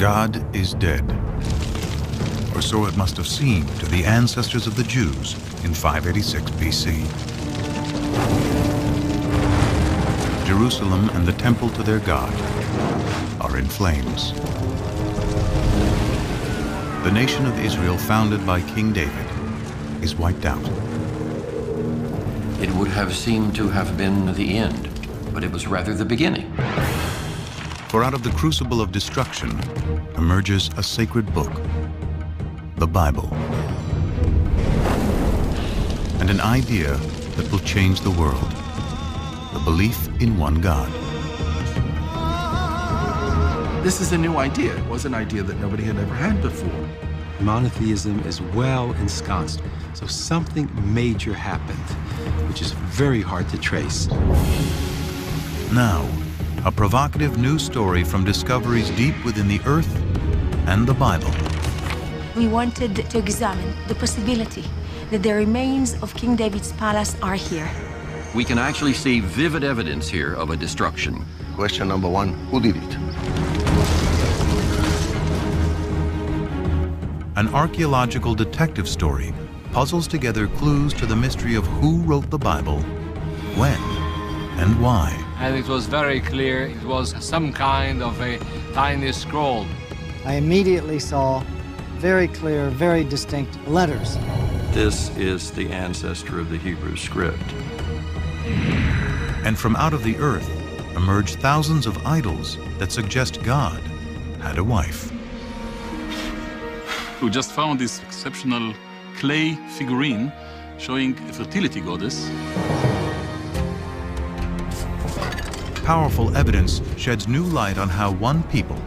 God is dead, or so it must have seemed to the ancestors of the Jews in 586 BC. Jerusalem and the temple to their God are in flames. The nation of Israel, founded by King David, is wiped out. It would have seemed to have been the end, but it was rather the beginning. For out of the crucible of destruction emerges a sacred book, the Bible, and an idea that will change the world, the belief in one God. This is a new idea. It was an idea that nobody had ever had before. Monotheism is well ensconced, so something major happened, which is very hard to trace. Now, a provocative new story from discoveries deep within the earth and the Bible. We wanted to examine the possibility that the remains of King David's palace are here. We can actually see vivid evidence here of a destruction. Question number one, who did it? An archaeological detective story puzzles together clues to the mystery of who wrote the Bible, when, and why. And it was very clear it was some kind of a tiny scroll. I immediately saw very clear, very distinct letters. This is the ancestor of the Hebrew script. And from out of the earth emerge thousands of idols that suggest God had a wife. We just found this exceptional clay figurine showing a fertility goddess. Powerful evidence sheds new light on how one people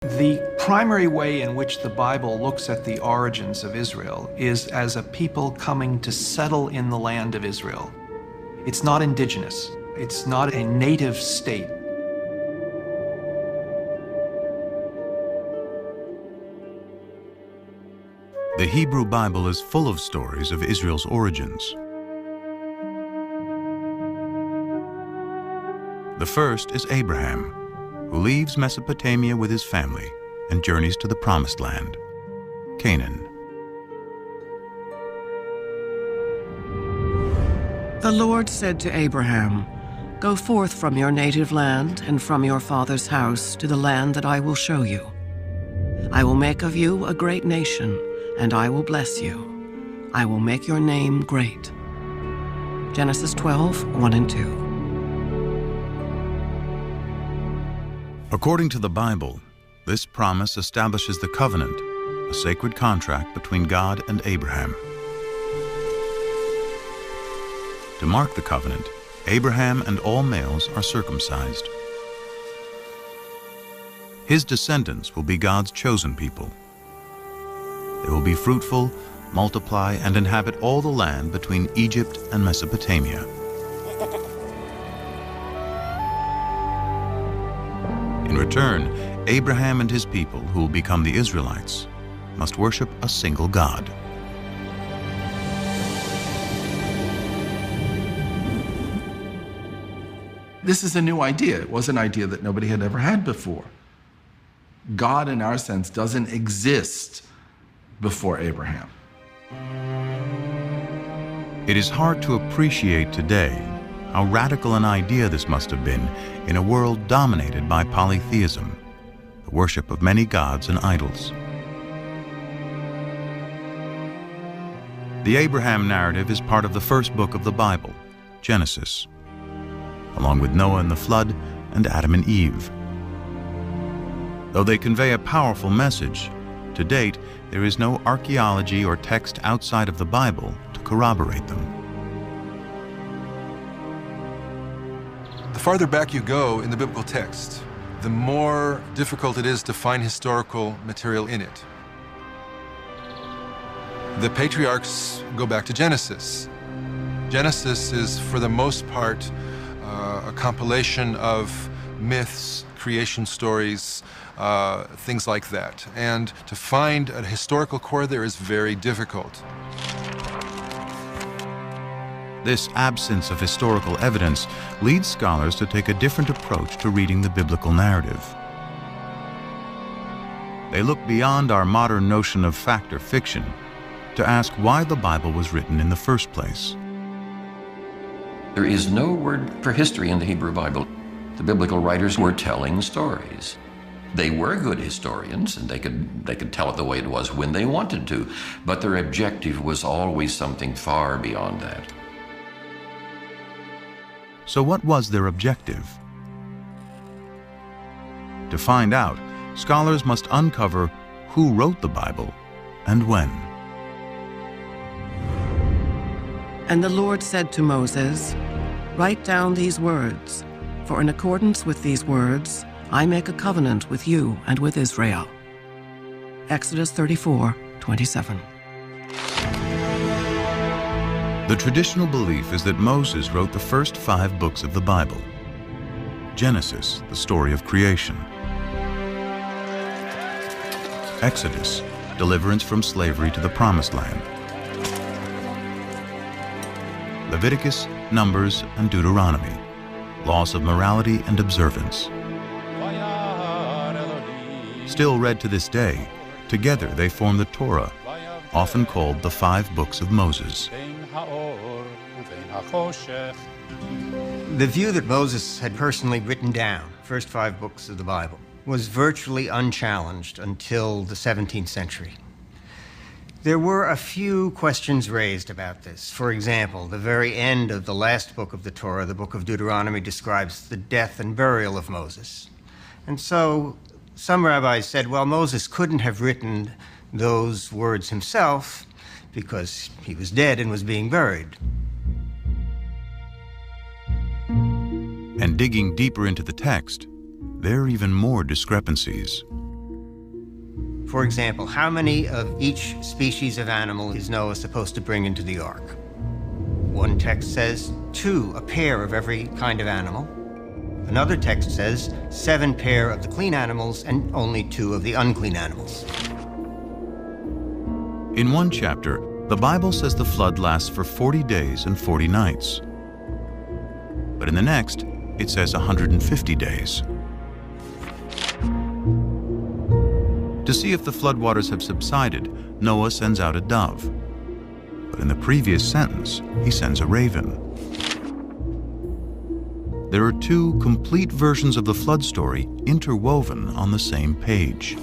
The primary way in which the Bible looks at the origins of Israel is as a people coming to settle in the land of Israel. It's not indigenous. It's not a native state. The Hebrew Bible is full of stories of Israel's origins. The first is Abraham, who leaves Mesopotamia with his family and journeys to the Promised Land, Canaan. The Lord said to Abraham, "Go forth from your native land and from your father's house to the land that I will show you. I will make of you a great nation, and I will bless you. I will make your name great." Genesis 12, 1 and 2. According to the Bible, this promise establishes the covenant, a sacred contract between God and Abraham. To mark the covenant, Abraham and all males are circumcised. His descendants will be God's chosen people. They will be fruitful, multiply, and inhabit all the land between Egypt and Mesopotamia. In return, Abraham and his people, who will become the Israelites, must worship a single God. This is a new idea. It was an idea that nobody had ever had before. God, in our sense, doesn't exist before Abraham. It is hard to appreciate today how radical an idea this must have been in a world dominated by polytheism, the worship of many gods and idols. The Abraham narrative is part of the first book of the Bible, Genesis, along with Noah and the flood and Adam and Eve. Though they convey a powerful message, to date there is no archaeology or text outside of the Bible to corroborate them. The farther back you go in the biblical text, the more difficult it is to find historical material in it. The patriarchs go back to Genesis. Genesis is, for the most part, a compilation of myths, creation stories, things like that. And to find a historical core there is very difficult. This absence of historical evidence leads scholars to take a different approach to reading the biblical narrative. They look beyond our modern notion of fact or fiction to ask why the Bible was written in the first place. There is no word for history in the Hebrew Bible. The biblical writers were telling stories. They were good historians, and they could tell it the way it was when they wanted to, but their objective was always something far beyond that. So what was their objective? To find out, scholars must uncover who wrote the Bible and when. And the Lord said to Moses, "Write down these words, for in accordance with these words, I make a covenant with you and with Israel." Exodus 34:27. The traditional belief is that Moses wrote the first 5 books of the Bible. Genesis, the story of creation. Exodus, deliverance from slavery to the Promised Land. Leviticus, Numbers, and Deuteronomy, laws of morality and observance. Still read to this day, together they form the Torah, often called the 5 books of Moses. The view that Moses had personally written down, the first 5 books of the Bible, was virtually unchallenged until the 17th century. There were a few questions raised about this. For example, the very end of the last book of the Torah, the book of Deuteronomy, describes the death and burial of Moses. And so some rabbis said, well, Moses couldn't have written those words himself because he was dead and was being buried. And digging deeper into the text, there are even more discrepancies. For example, how many of each species of animal is Noah supposed to bring into the ark? One text says 2, a pair of every kind of animal. Another text says 7 pair of the clean animals and only 2 of the unclean animals. In one chapter, the Bible says the flood lasts for 40 days and 40 nights. But in the next, it says 150 days. To see if the floodwaters have subsided, Noah sends out a dove. But in the previous sentence, he sends a raven. There are 2 complete versions of the flood story interwoven on the same page.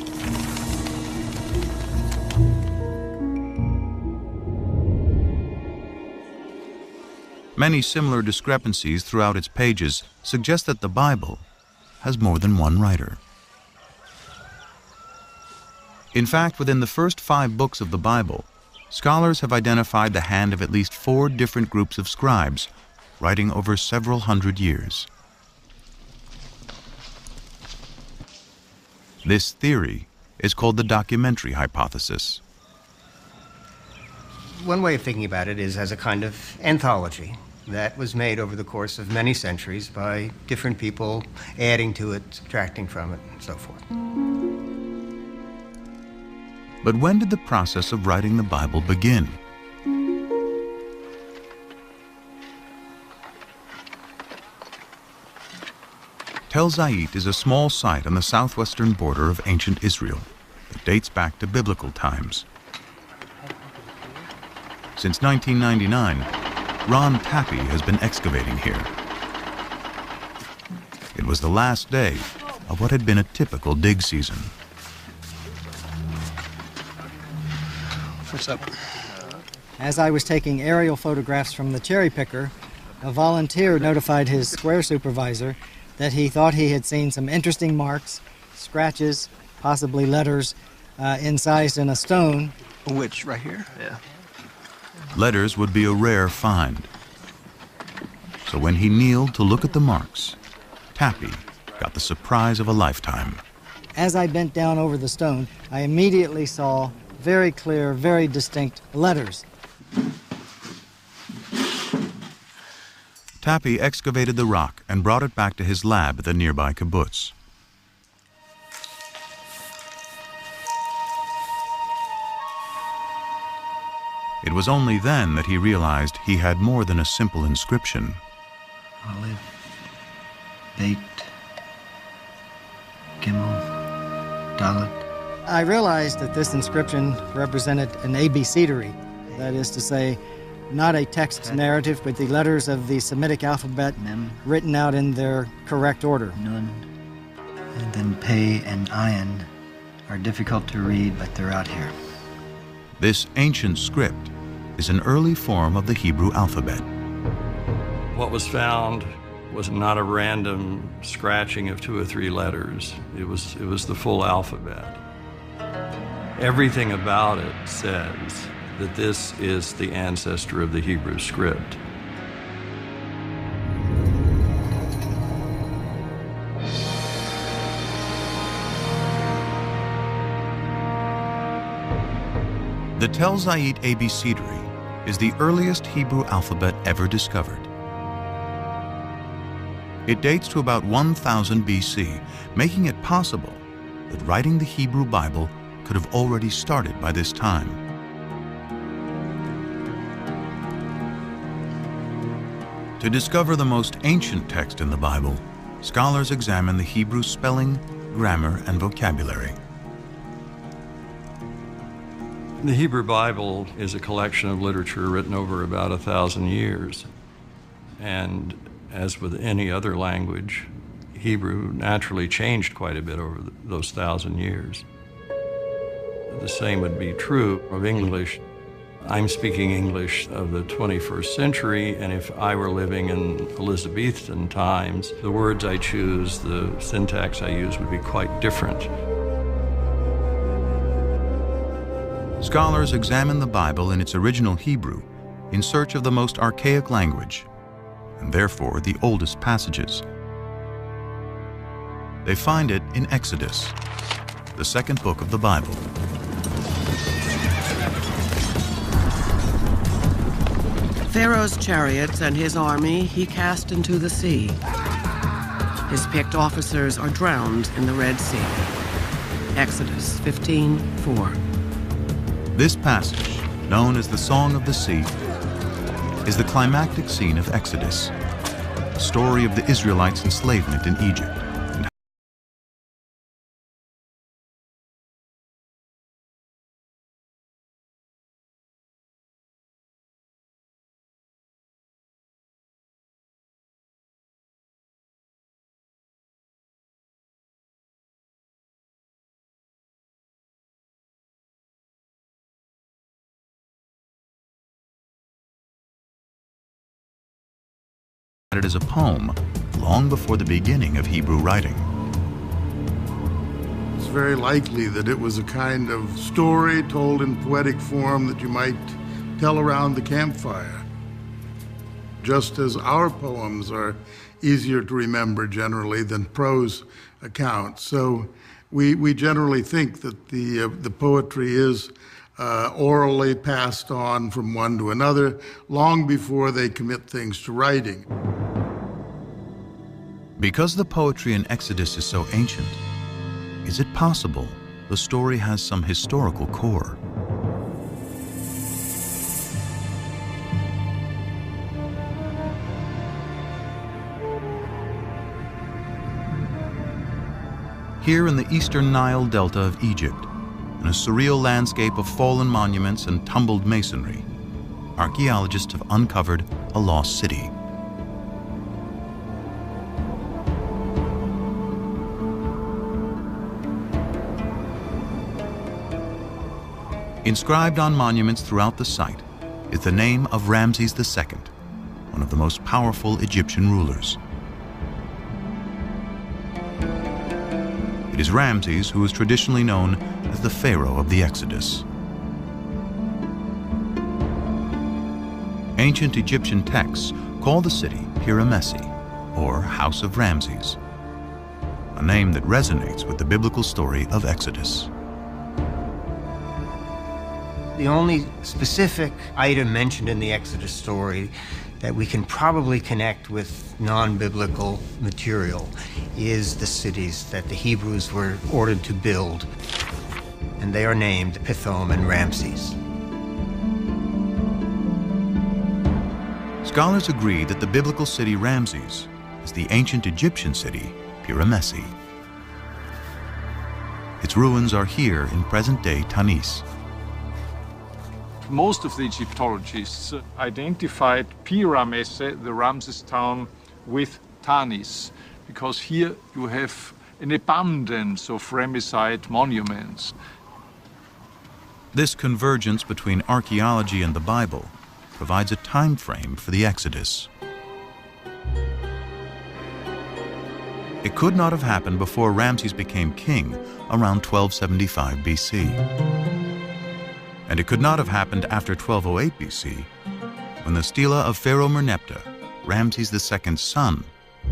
Many similar discrepancies throughout its pages suggest that the Bible has more than one writer. In fact, within the first 5 books of the Bible, scholars have identified the hand of at least 4 different groups of scribes, writing over several hundred years. This theory is called the documentary hypothesis. One way of thinking about it is as a kind of anthology that was made over the course of many centuries by different people, adding to it, subtracting from it, and so forth. But when did the process of writing the Bible begin? Tel Zayit is a small site on the southwestern border of ancient Israel that dates back to biblical times. Since 1999, Ron Tappy has been excavating here. It was the last day of what had been a typical dig season. What's up? As I was taking aerial photographs from the cherry picker, a volunteer notified his square supervisor that he thought he had seen some interesting marks, scratches, possibly letters, incised in a stone. Which, right here? Yeah. Letters would be a rare find. So when he kneeled to look at the marks, Tappy got the surprise of a lifetime. As I bent down over the stone, I immediately saw very clear, very distinct letters. Tappy excavated the rock and brought it back to his lab at the nearby kibbutz. It was only then that he realized he had more than a simple inscription. Aleph, Beit, Gimel, Dalet. I realized that this inscription represented an abecedery, that is to say, not a text narrative, but the letters of the Semitic alphabet written out in their correct order. Nun, and then Pei and Ayin are difficult to read, but they're out here. This ancient script is an early form of the Hebrew alphabet. What was found was not a random scratching of 2 or 3 letters. It was the full alphabet. Everything about it says that this is the ancestor of the Hebrew script. The Tel Zayit abecedery is the earliest Hebrew alphabet ever discovered. It dates to about 1000 BC, making it possible that writing the Hebrew Bible could have already started by this time. To discover the most ancient text in the Bible, scholars examine the Hebrew spelling, grammar, and vocabulary. The Hebrew Bible is a collection of literature written over about 1,000 years. And as with any other language, Hebrew naturally changed quite a bit over those 1,000 years. The same would be true of English. I'm speaking English of the 21st century, and if I were living in Elizabethan times, the words I choose, the syntax I use would be quite different. Scholars examine the Bible in its original Hebrew in search of the most archaic language, and therefore the oldest passages. They find it in Exodus, the second book of the Bible. Pharaoh's chariots and his army he cast into the sea. His picked officers are drowned in the Red Sea. Exodus 15:4. This passage, known as the Song of the Sea, is the climactic scene of Exodus, the story of the Israelites' enslavement in Egypt. It is a poem long before the beginning of Hebrew writing. It's very likely that it was a kind of story told in poetic form that you might tell around the campfire. Just as our poems are easier to remember generally than prose accounts. So we generally think that the poetry is orally passed on from one to another long before they commit things to writing. Because the poetry in Exodus is so ancient, is it possible the story has some historical core? Here in the eastern Nile Delta of Egypt, in a surreal landscape of fallen monuments and tumbled masonry, archaeologists have uncovered a lost city. Inscribed on monuments throughout the site is the name of Ramses II, one of the most powerful Egyptian rulers. It is Ramses who is traditionally known as the Pharaoh of the Exodus. Ancient Egyptian texts call the city Pir-Amesi, or House of Ramses, a name that resonates with the biblical story of Exodus. The only specific item mentioned in the Exodus story that we can probably connect with non-biblical material is the cities that the Hebrews were ordered to build, and they are named Pithom and Ramses. Scholars agree that the biblical city Ramses is the ancient Egyptian city Pir-Amesi. Its ruins are here in present-day Tanis. Most of the Egyptologists identified Pir-Amesi, the Ramses town, with Tanis, because here you have an abundance of Ramesside monuments. This convergence between archaeology and the Bible provides a time frame for the Exodus. It could not have happened before Ramses became king around 1275 BC. And it could not have happened after 1208 BC, when the stela of Pharaoh Merneptah, Ramses II's son,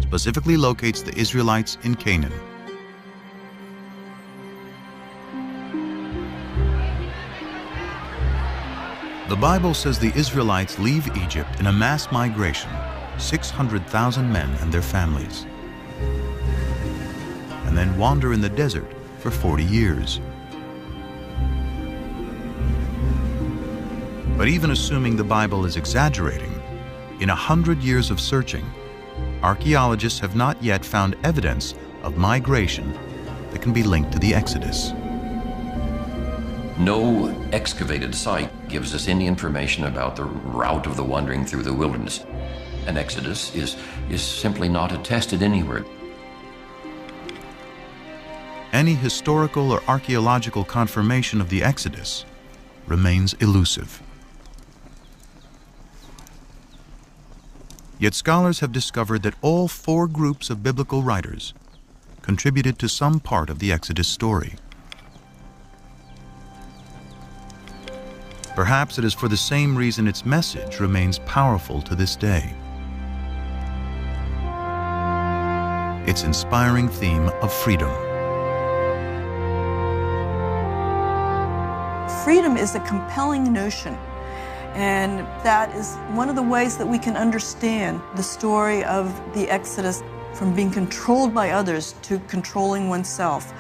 specifically locates the Israelites in Canaan. The Bible says the Israelites leave Egypt in a mass migration, 600,000 men and their families, and then wander in the desert for 40 years. But even assuming the Bible is exaggerating, in 100 years of searching, archaeologists have not yet found evidence of migration that can be linked to the Exodus. No excavated site gives us any information about the route of the wandering through the wilderness. An Exodus is simply not attested anywhere. Any historical or archaeological confirmation of the Exodus remains elusive. Yet scholars have discovered that all four groups of biblical writers contributed to some part of the Exodus story. Perhaps it is for the same reason its message remains powerful to this day. Its inspiring theme of freedom. freedom is a compelling notion. And that is one of the ways that we can understand the story of the Exodus, from being controlled by others to controlling oneself.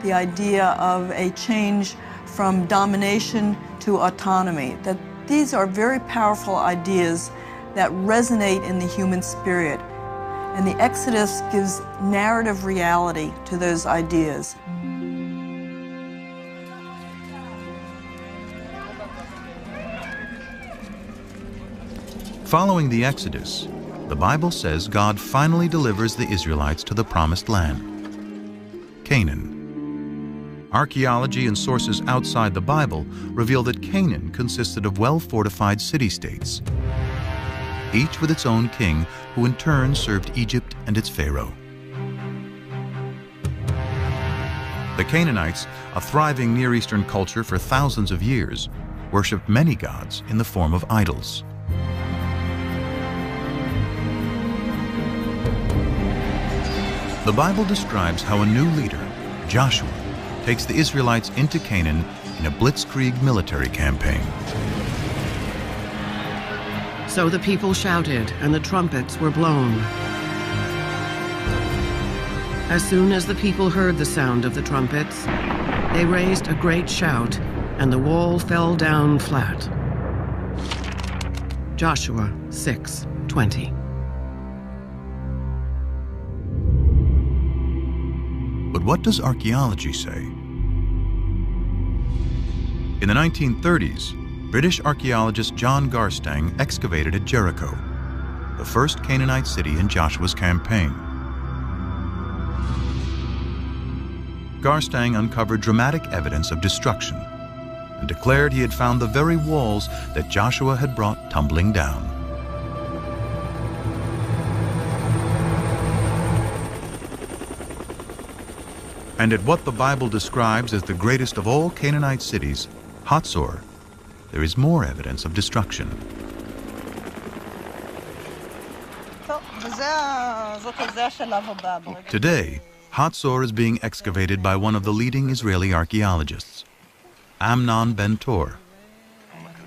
The idea of a change from domination to autonomy, that these are very powerful ideas that resonate in the human spirit. And the Exodus gives narrative reality to those ideas. Following the Exodus, the Bible says God finally delivers the Israelites to the promised land, Canaan. Archaeology and sources outside the Bible reveal that Canaan consisted of well-fortified city-states, each with its own king, who in turn served Egypt and its pharaoh. The Canaanites, a thriving Near Eastern culture for thousands of years, worshipped many gods in the form of idols. The Bible describes how a new leader, Joshua, takes the Israelites into Canaan in a blitzkrieg military campaign. So the people shouted, and the trumpets were blown. As soon as the people heard the sound of the trumpets, they raised a great shout, and the wall fell down flat. Joshua 6:20. But what does archaeology say? In the 1930s, British archaeologist John Garstang excavated at Jericho, the first Canaanite city in Joshua's campaign. Garstang uncovered dramatic evidence of destruction and declared he had found the very walls that Joshua had brought tumbling down. And at what the Bible describes as the greatest of all Canaanite cities, Hatzor, there is more evidence of destruction. Today, Hatzor is being excavated by one of the leading Israeli archaeologists, Amnon Ben-Tor,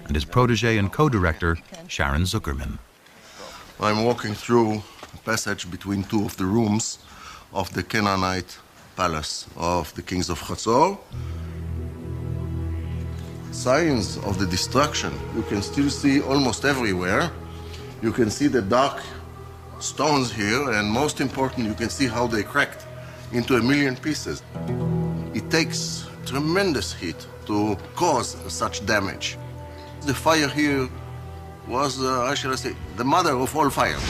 and his protege and co-director, Sharon Zuckerman. I'm walking through a passage between two of the rooms of the Canaanite palace of the kings of Hatzor. Signs of the destruction you can still see almost everywhere. You can see the dark stones here, and most important, you can see how they cracked into 1,000,000 pieces. It takes tremendous heat to cause such damage. The fire here was, how shall I say, the mother of all fire.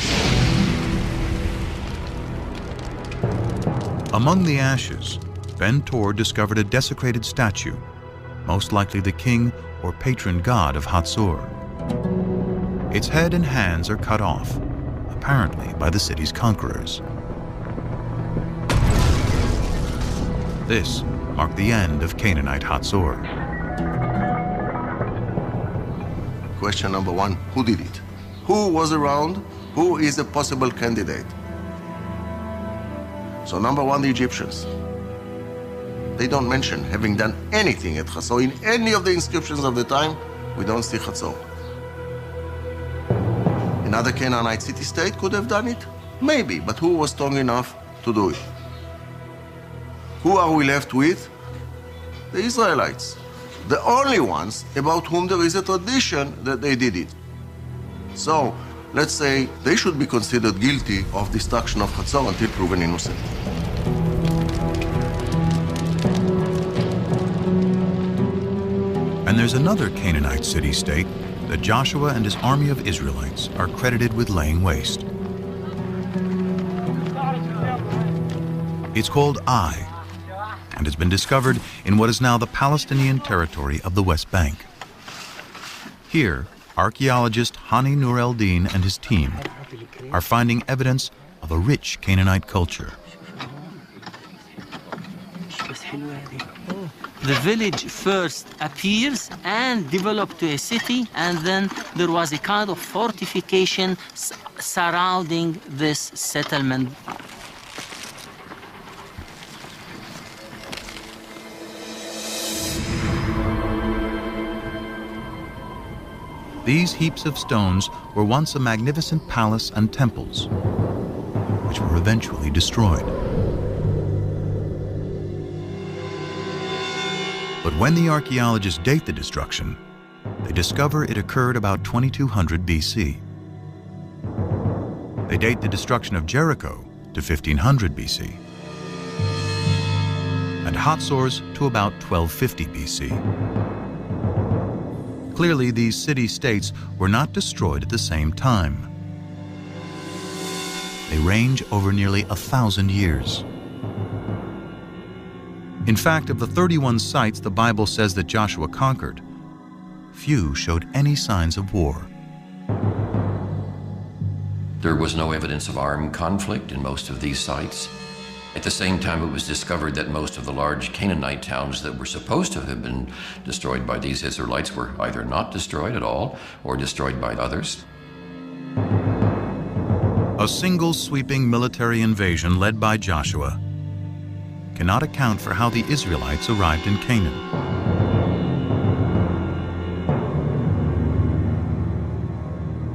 Among the ashes, Ben-Tor discovered a desecrated statue, most likely the king or patron god of Hatzor. Its head and hands are cut off, apparently by the city's conquerors. This marked the end of Canaanite Hatzor. Question number one, who did it? Who was around? Who is a possible candidate? So number one, the Egyptians. They don't mention having done anything at Hatzor. In any of the inscriptions of the time, we don't see Hatzor. Another Canaanite city-state could have done it? Maybe, but who was strong enough to do it? Who are we left with? The Israelites. The only ones about whom there is a tradition that they did it. So, let's say they should be considered guilty of destruction of Hatzor until proven innocent. And there's another Canaanite city-state that Joshua and his army of Israelites are credited with laying waste. It's called Ai, and has been discovered in what is now the Palestinian territory of the West Bank. Here, archaeologist Hani Nur el-Din and his team are finding evidence of a rich Canaanite culture. The village first appears and developed to a city, and then there was a kind of fortification surrounding this settlement. These heaps of stones were once a magnificent palace and temples, which were eventually destroyed. But when the archaeologists date the destruction, they discover it occurred about 2200 BC. They date the destruction of Jericho to 1500 BC, and Hatzor's to about 1250 BC. Clearly, these city-states were not destroyed at the same time. They range over nearly 1,000 years. In fact, of the 31 sites the Bible says that Joshua conquered, few showed any signs of war. There was no evidence of armed conflict in most of these sites. At the same time, it was discovered that most of the large Canaanite towns that were supposed to have been destroyed by these Israelites were either not destroyed at all or destroyed by others. A single sweeping military invasion led by Joshua cannot account for how the Israelites arrived in Canaan.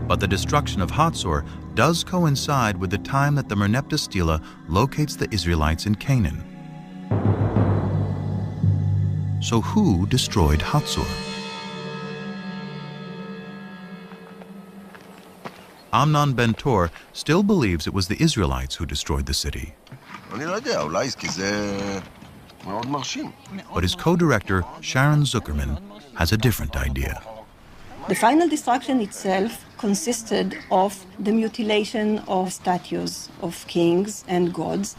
But the destruction of Hatzor does coincide with the time that the Merneptah Stela locates the Israelites in Canaan. So who destroyed Hatzor? Amnon Ben-Tor still believes it was the Israelites who destroyed the city. But his co-director, Sharon Zuckerman, has a different idea. The final destruction itself consisted of the mutilation of statues of kings and gods.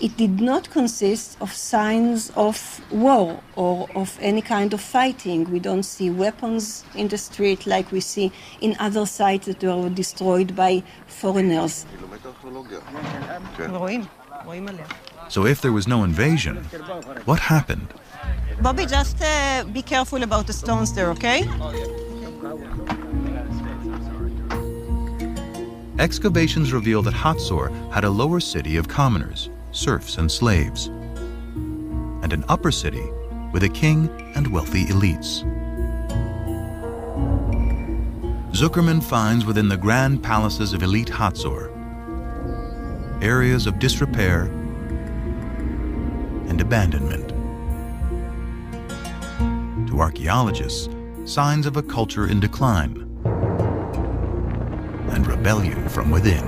It did not consist of signs of war or of any kind of fighting. We don't see weapons in the street like we see in other sites that were destroyed by foreigners. So if there was no invasion, what happened? Bobby, just be careful about the stones there, okay? Excavations reveal that Hatzor had a lower city of commoners, serfs and slaves, and an upper city with a king and wealthy elites. Zuckerman finds within the grand palaces of elite Hatzor areas of disrepair and abandonment. To archaeologists, signs of a culture in decline and rebellion from within.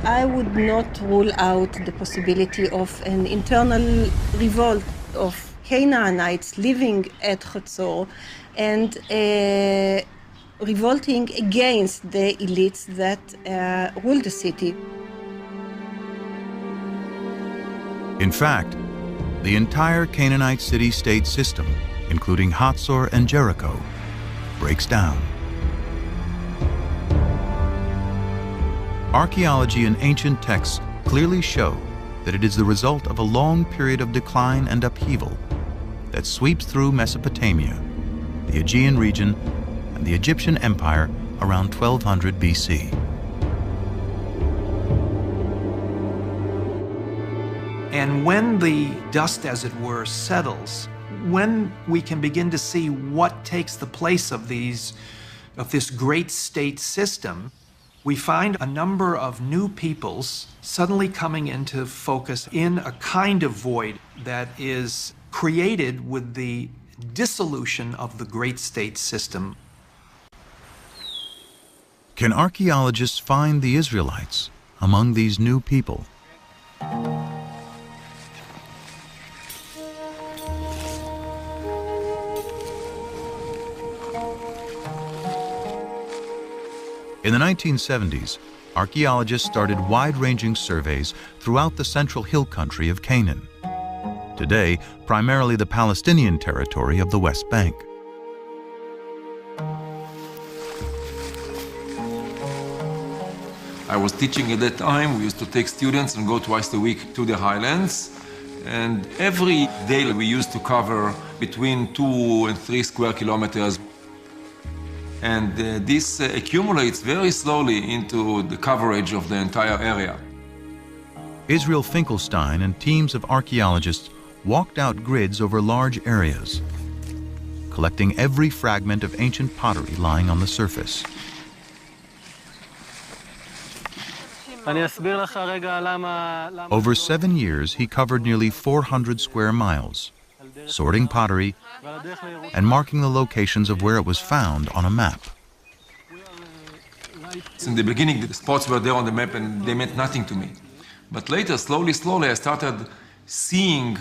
I would not rule out the possibility of an internal revolt of Canaanites living at Hatzor and revolting against the elites that ruled the city. In fact, the entire Canaanite city-state system, including Hatzor and Jericho, breaks down. Archaeology and ancient texts clearly show that it is the result of a long period of decline and upheaval that sweeps through Mesopotamia, the Aegean region, and the Egyptian Empire around 1200 BC. And when the dust, as it were, settles, when we can begin to see what takes the place of this great state system, we find a number of new peoples suddenly coming into focus in a kind of void that is created with the dissolution of the great state system. Can archaeologists find the Israelites among these new people? In the 1970s, archaeologists started wide-ranging surveys throughout the central hill country of Canaan. Today, primarily the Palestinian territory of the West Bank. I was teaching at that time. We used to take students and go twice a week to the highlands. And every day we used to cover between 2 and 3 square kilometers. And this accumulates very slowly into the coverage of the entire area. Israel Finkelstein and teams of archaeologists walked out grids over large areas, collecting every fragment of ancient pottery lying on the surface. Over 7 years, he covered nearly 400 square miles, sorting pottery and marking the locations of where it was found on a map. In the beginning, the spots were there on the map and they meant nothing to me. But later, slowly, I started seeing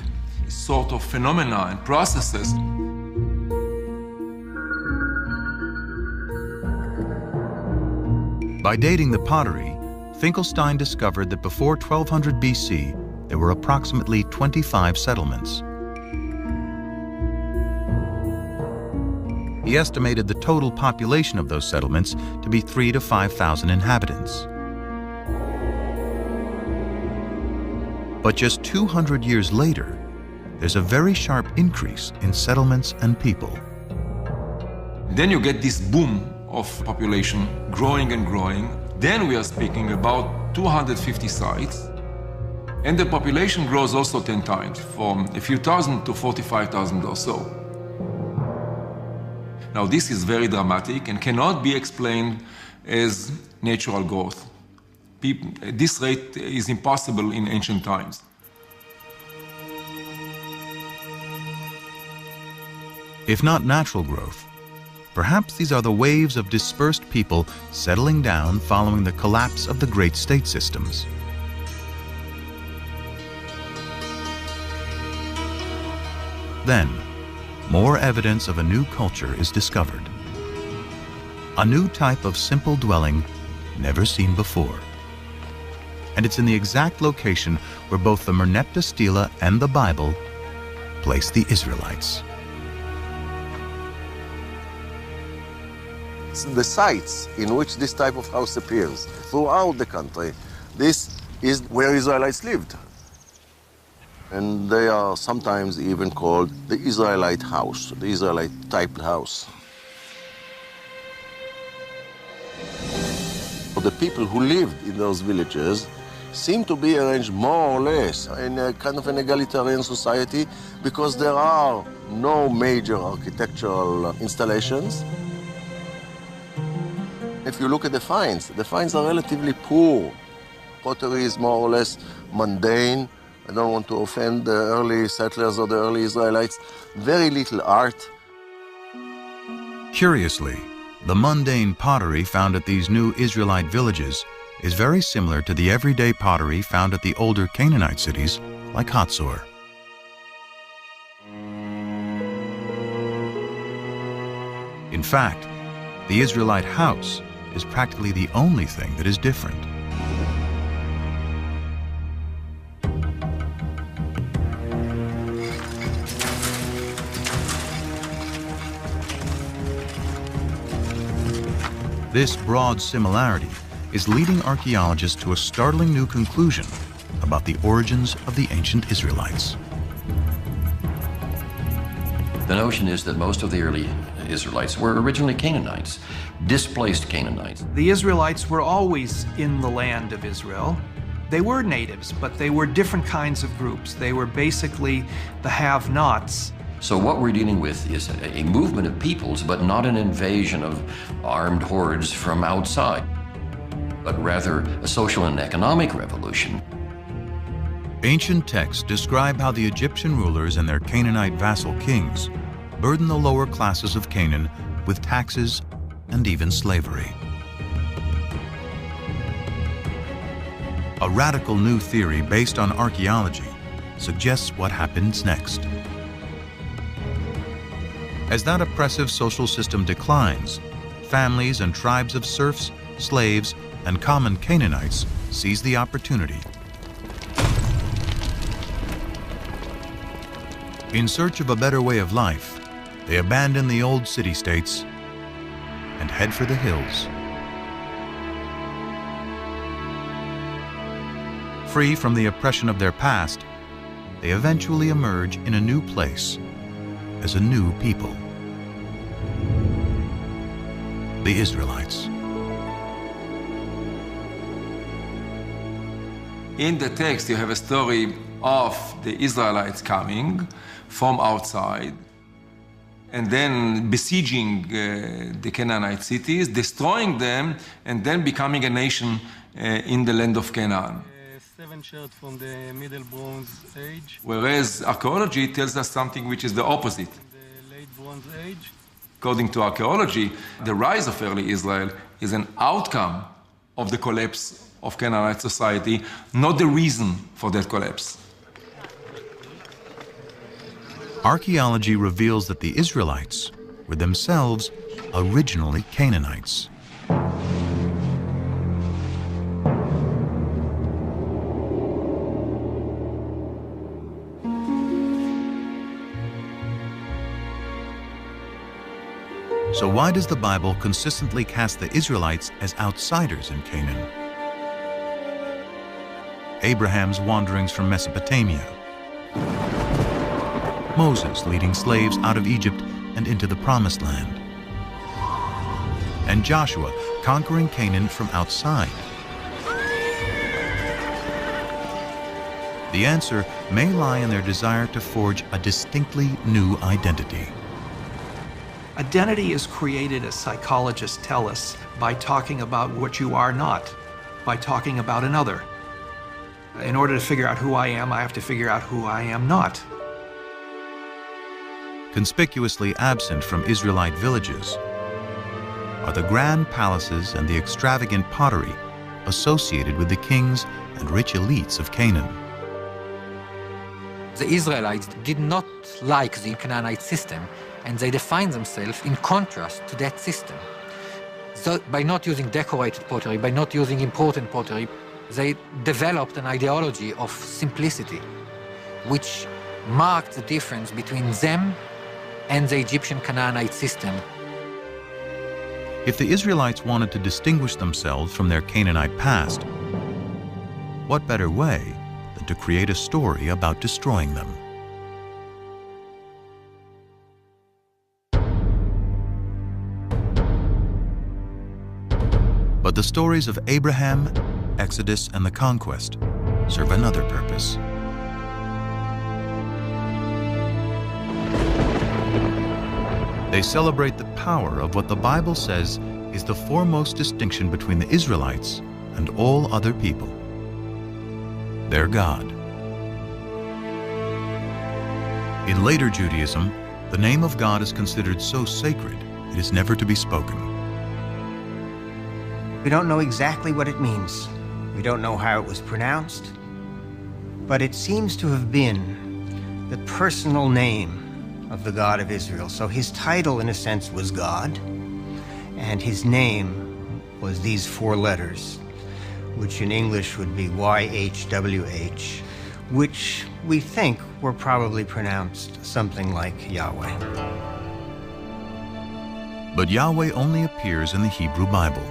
sort of phenomena and processes. By dating the pottery, Finkelstein discovered that before 1200 BC, there were approximately 25 settlements. He estimated the total population of those settlements to be 3,000 to 5,000 inhabitants. But just 200 years later, there's a very sharp increase in settlements and people. Then you get this boom of population growing and growing. Then we are speaking about 250 sites. And the population grows also 10 times, from a few thousand to 45,000 or so. Now, this is very dramatic and cannot be explained as natural growth. This rate is impossible in ancient times. If not natural growth, perhaps these are the waves of dispersed people settling down following the collapse of the great state systems. Then, more evidence of a new culture is discovered. A new type of simple dwelling never seen before. And it's in the exact location where both the Merneptah Stela and the Bible place the Israelites. The sites in which this type of house appears throughout the country, this is where Israelites lived. And they are sometimes even called the Israelite house, the Israelite type house. The people who lived in those villages seem to be arranged more or less in a kind of an egalitarian society because there are no major architectural installations. If you look at the finds are relatively poor. Pottery is more or less mundane. I don't want to offend the early settlers or the early Israelites. Very little art. Curiously, the mundane pottery found at these new Israelite villages is very similar to the everyday pottery found at the older Canaanite cities like Hatzor. In fact, the Israelite house is practically the only thing that is different. This broad similarity is leading archaeologists to a startling new conclusion about the origins of the ancient Israelites. The notion is that most of the early Israelites were originally Canaanites, displaced Canaanites. The Israelites were always in the land of Israel. They were natives, but they were different kinds of groups. They were basically the have-nots. So what we're dealing with is a movement of peoples, but not an invasion of armed hordes from outside, but rather a social and economic revolution. Ancient texts describe how the Egyptian rulers and their Canaanite vassal kings burdened the lower classes of Canaan with taxes and even slavery. A radical new theory based on archaeology suggests what happens next. As that oppressive social system declines, families and tribes of serfs, slaves, and common Canaanites seize the opportunity. In search of a better way of life, they abandon the old city-states and head for the hills. Free from the oppression of their past, they eventually emerge in a new place as a new people. the Israelites. In the text, you have a story of the Israelites coming from outside and then besieging the Canaanite cities, destroying them, and then becoming a nation in the land of Canaan. 7 shirts from the Middle Bronze Age. Whereas archaeology tells us something which is the opposite. The Late Bronze Age. According to archaeology, the rise of early Israel is an outcome of the collapse of Canaanite society, not the reason for that collapse. Archaeology reveals that the Israelites were themselves originally Canaanites. So why does the Bible consistently cast the Israelites as outsiders in Canaan? Abraham's wanderings from Mesopotamia, Moses leading slaves out of Egypt and into the Promised Land, and Joshua conquering Canaan from outside. The answer may lie in their desire to forge a distinctly new identity. Identity is created, as psychologists tell us, by talking about what you are not, by talking about another. In order to figure out who I am, I have to figure out who I am not. Conspicuously absent from Israelite villages are the grand palaces and the extravagant pottery associated with the kings and rich elites of Canaan. The Israelites did not like the Canaanite system, and they defined themselves in contrast to that system. So by not using decorated pottery, by not using important pottery, they developed an ideology of simplicity, which marked the difference between them and the Egyptian Canaanite system. If the Israelites wanted to distinguish themselves from their Canaanite past, what better way than to create a story about destroying them? But the stories of Abraham, Exodus, and the conquest serve another purpose. They celebrate the power of what the Bible says is the foremost distinction between the Israelites and all other people: their God. In later Judaism, the name of God is considered so sacred it is never to be spoken. We don't know exactly what it means. We don't know how it was pronounced, but it seems to have been the personal name of the God of Israel. So his title, in a sense, was God, and his name was these 4 letters, which in English would be YHWH, which we think were probably pronounced something like Yahweh. But Yahweh only appears in the Hebrew Bible.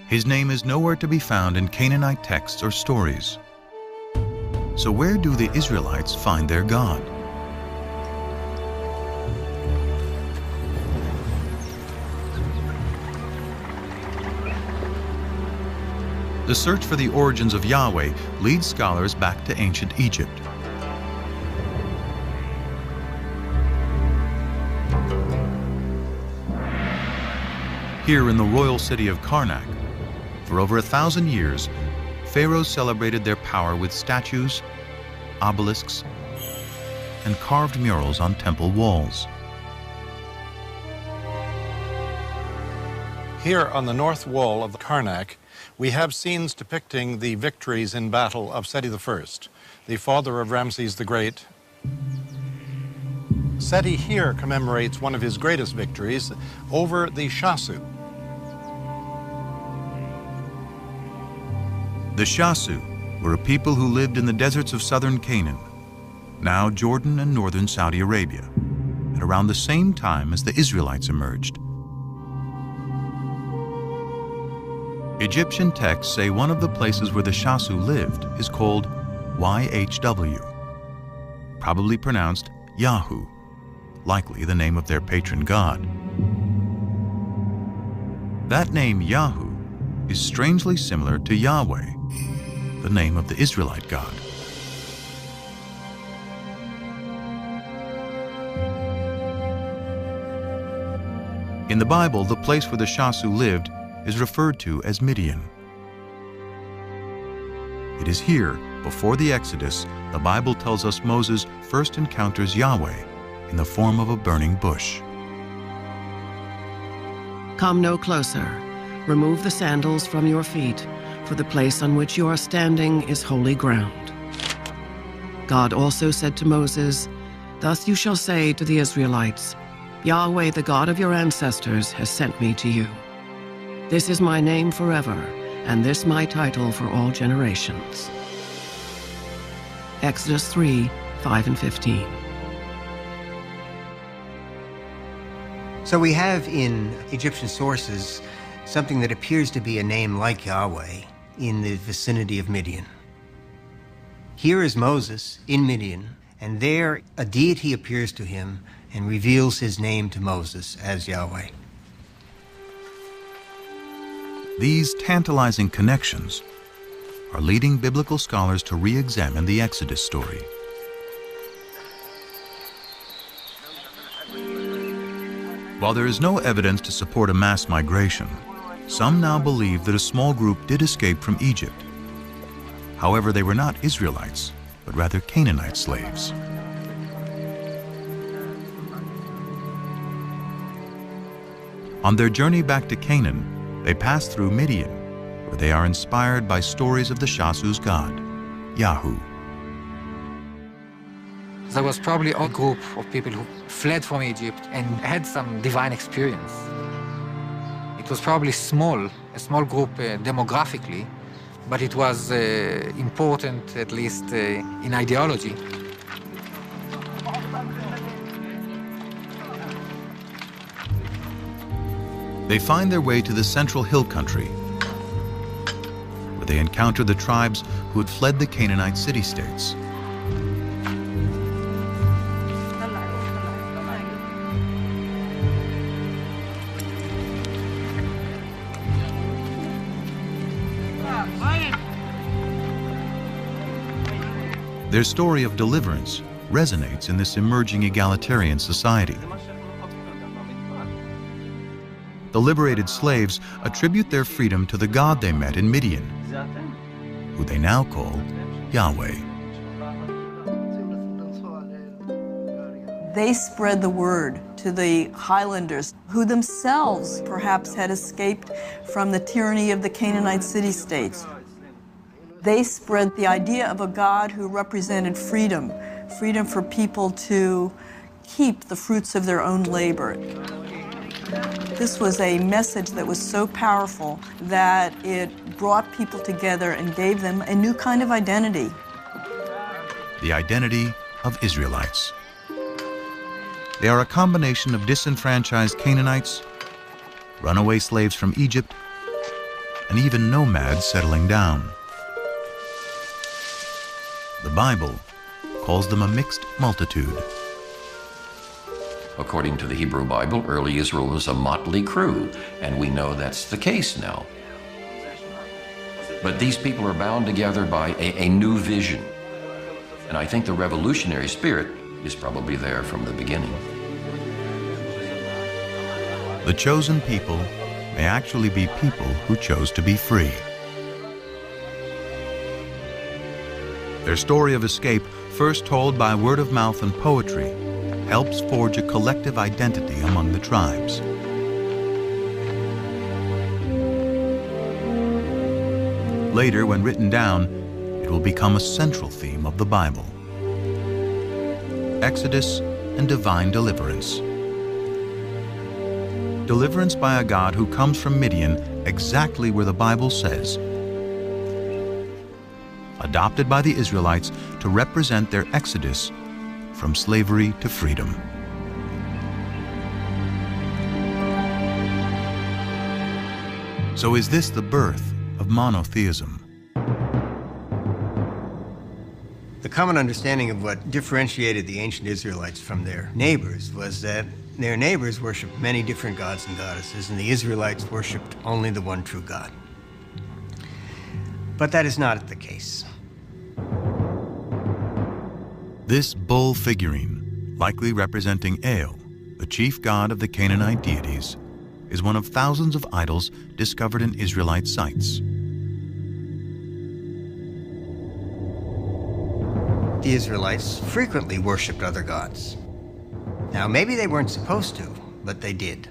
His name is nowhere to be found in Canaanite texts or stories. So where do the Israelites find their God? The search for the origins of Yahweh leads scholars back to ancient Egypt. Here in the royal city of Karnak, for over 1,000 years, pharaohs celebrated their power with statues, obelisks, and carved murals on temple walls. Here on the north wall of Karnak, we have scenes depicting the victories in battle of Seti I, the father of Ramses the Great. Seti here commemorates one of his greatest victories over the Shasu. The Shasu were a people who lived in the deserts of southern Canaan, now Jordan and northern Saudi Arabia, at around the same time as the Israelites emerged. Egyptian texts say one of the places where the Shasu lived is called YHW, probably pronounced Yahu, likely the name of their patron god. That name Yahu is strangely similar to Yahweh, the name of the Israelite God. In the Bible, the place where the Shasu lived is referred to as Midian. It is here, before the Exodus, the Bible tells us Moses first encounters Yahweh in the form of a burning bush. Come no closer. Remove the sandals from your feet, for the place on which you are standing is holy ground. God also said to Moses, Thus you shall say to the Israelites, Yahweh, the God of your ancestors, has sent me to you. This is my name forever, and this my title for all generations. Exodus 3, 5 and 15. So we have in Egyptian sources something that appears to be a name like Yahweh in the vicinity of Midian. Here is Moses in Midian, and there a deity appears to him and reveals his name to Moses as Yahweh. These tantalizing connections are leading biblical scholars to re-examine the Exodus story. While there is no evidence to support a mass migration, some now believe that a small group did escape from Egypt. However, they were not Israelites, but rather Canaanite slaves. On their journey back to Canaan, they pass through Midian, where they are inspired by stories of the Shasu's god, Yahu. There was probably a group of people who fled from Egypt and had some divine experience. It was probably a small group demographically, but it was important, at least in ideology. They find their way to the central hill country, where they encounter the tribes who had fled the Canaanite city-states. Their story of deliverance resonates in this emerging egalitarian society. The liberated slaves attribute their freedom to the God they met in Midian, who they now call Yahweh. They spread the word to the highlanders, who themselves perhaps had escaped from the tyranny of the Canaanite city-states. They spread the idea of a God who represented freedom, freedom for people to keep the fruits of their own labor. This was a message that was so powerful that it brought people together and gave them a new kind of identity. The identity of Israelites. They are a combination of disenfranchised Canaanites, runaway slaves from Egypt, and even nomads settling down. The Bible calls them a mixed multitude. According to the Hebrew Bible, early Israel was a motley crew, and we know that's the case now. But these people are bound together by a new vision. And I think the revolutionary spirit is probably there from the beginning. The chosen people may actually be people who chose to be free. Their story of escape, first told by word of mouth and poetry, helps forge a collective identity among the tribes. Later, when written down, it will become a central theme of the Bible. Exodus and divine deliverance. Deliverance by a God who comes from Midian, exactly where the Bible says. Adopted by the Israelites to represent their exodus from slavery to freedom. So is this the birth of monotheism? The common understanding of what differentiated the ancient Israelites from their neighbors was that Their neighbors worshiped many different gods and goddesses, and the Israelites worshiped only the one true God. But that is not the case. This bull figurine, likely representing El, the chief god of the Canaanite deities, is one of thousands of idols discovered in Israelite sites. The Israelites frequently worshipped other gods. Now, maybe they weren't supposed to, but they did.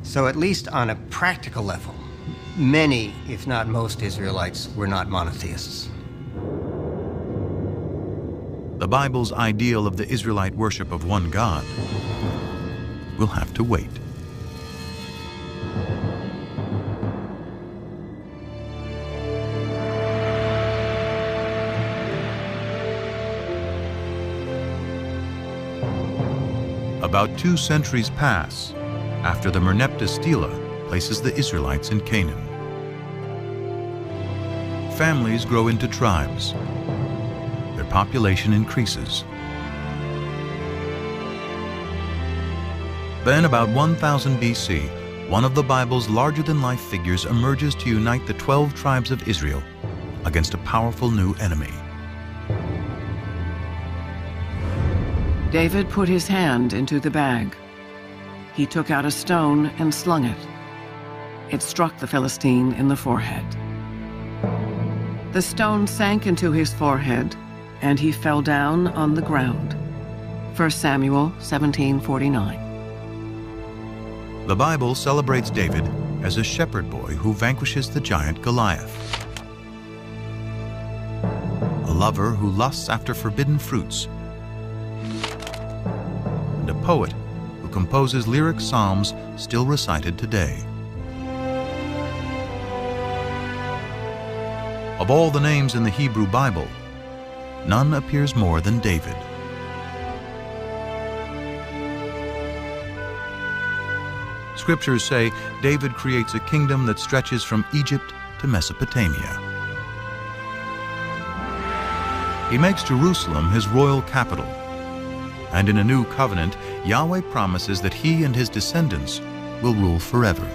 So at least on a practical level, many, if not most, Israelites were not monotheists. The Bible's ideal of the Israelite worship of one God will have to wait. About 2 centuries pass after the Merneptah Stela places the Israelites in Canaan. Families grow into tribes. Their population increases. Then, about 1000 BC, one of the Bible's larger-than-life figures emerges to unite the 12 tribes of Israel against a powerful new enemy. David put his hand into the bag. He took out a stone and slung it. It struck the Philistine in the forehead. The stone sank into his forehead, and he fell down on the ground. 1 Samuel 17:49. The Bible celebrates David as a shepherd boy who vanquishes the giant Goliath, a lover who lusts after forbidden fruits, and a poet who composes lyric psalms still recited today. Of all the names in the Hebrew Bible, none appears more than David. Scriptures say David creates a kingdom that stretches from Egypt to Mesopotamia. He makes Jerusalem his royal capital, and in a new covenant, Yahweh promises that he and his descendants will rule forever.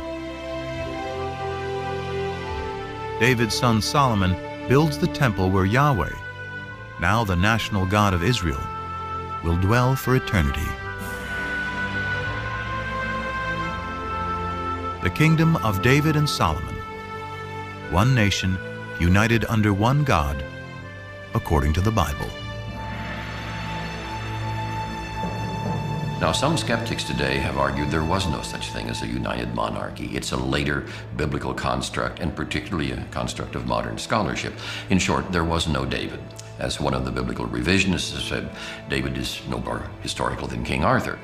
David's son Solomon builds the temple where Yahweh, now the national God of Israel, will dwell for eternity. The kingdom of David and Solomon, one nation united under one God, according to the Bible. Now, some skeptics today have argued there was no such thing as a united monarchy. It's a later biblical construct, and particularly a construct of modern scholarship. In short, there was no David. As one of the biblical revisionists has said, David is no more historical than King Arthur.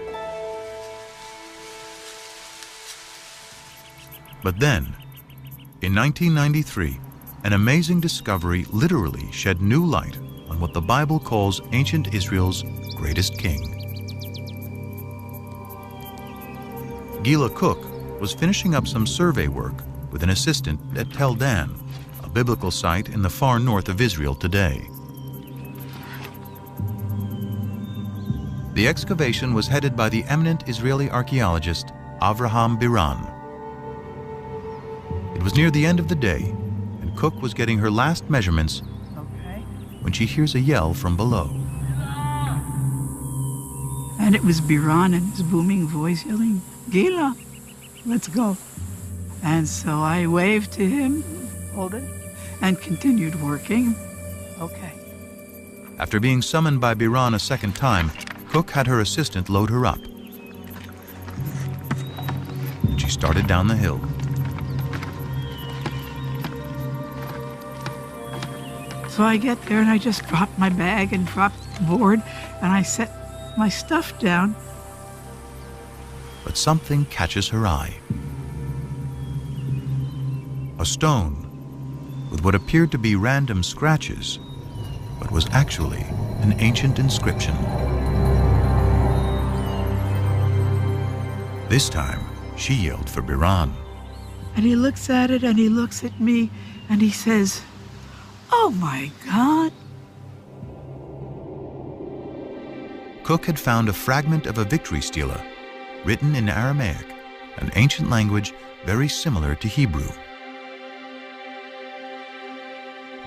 But then, in 1993, an amazing discovery literally shed new light on what the Bible calls ancient Israel's greatest king. Gila Cook was finishing up some survey work with an assistant at Tel Dan, a biblical site in the far north of Israel today. The excavation was headed by the eminent Israeli archaeologist Avraham Biran. It was near the end of the day, and Cook was getting her last measurements when she hears a yell from below. And it was Biran in his booming voice yelling, "Gila, let's go." And so I waved to him, hold it, and continued working. Okay. After being summoned by Biran a second time, Cook had her assistant load her up. And she started down the hill. So I get there and I just dropped my bag and dropped the board and I set my stuff down. But something catches her eye. A stone with what appeared to be random scratches, but was actually an ancient inscription. This time, she yelled for Biran. And he looks at it and he looks at me and he says, "Oh my God." Cook had found a fragment of a victory stela written in Aramaic, an ancient language very similar to Hebrew.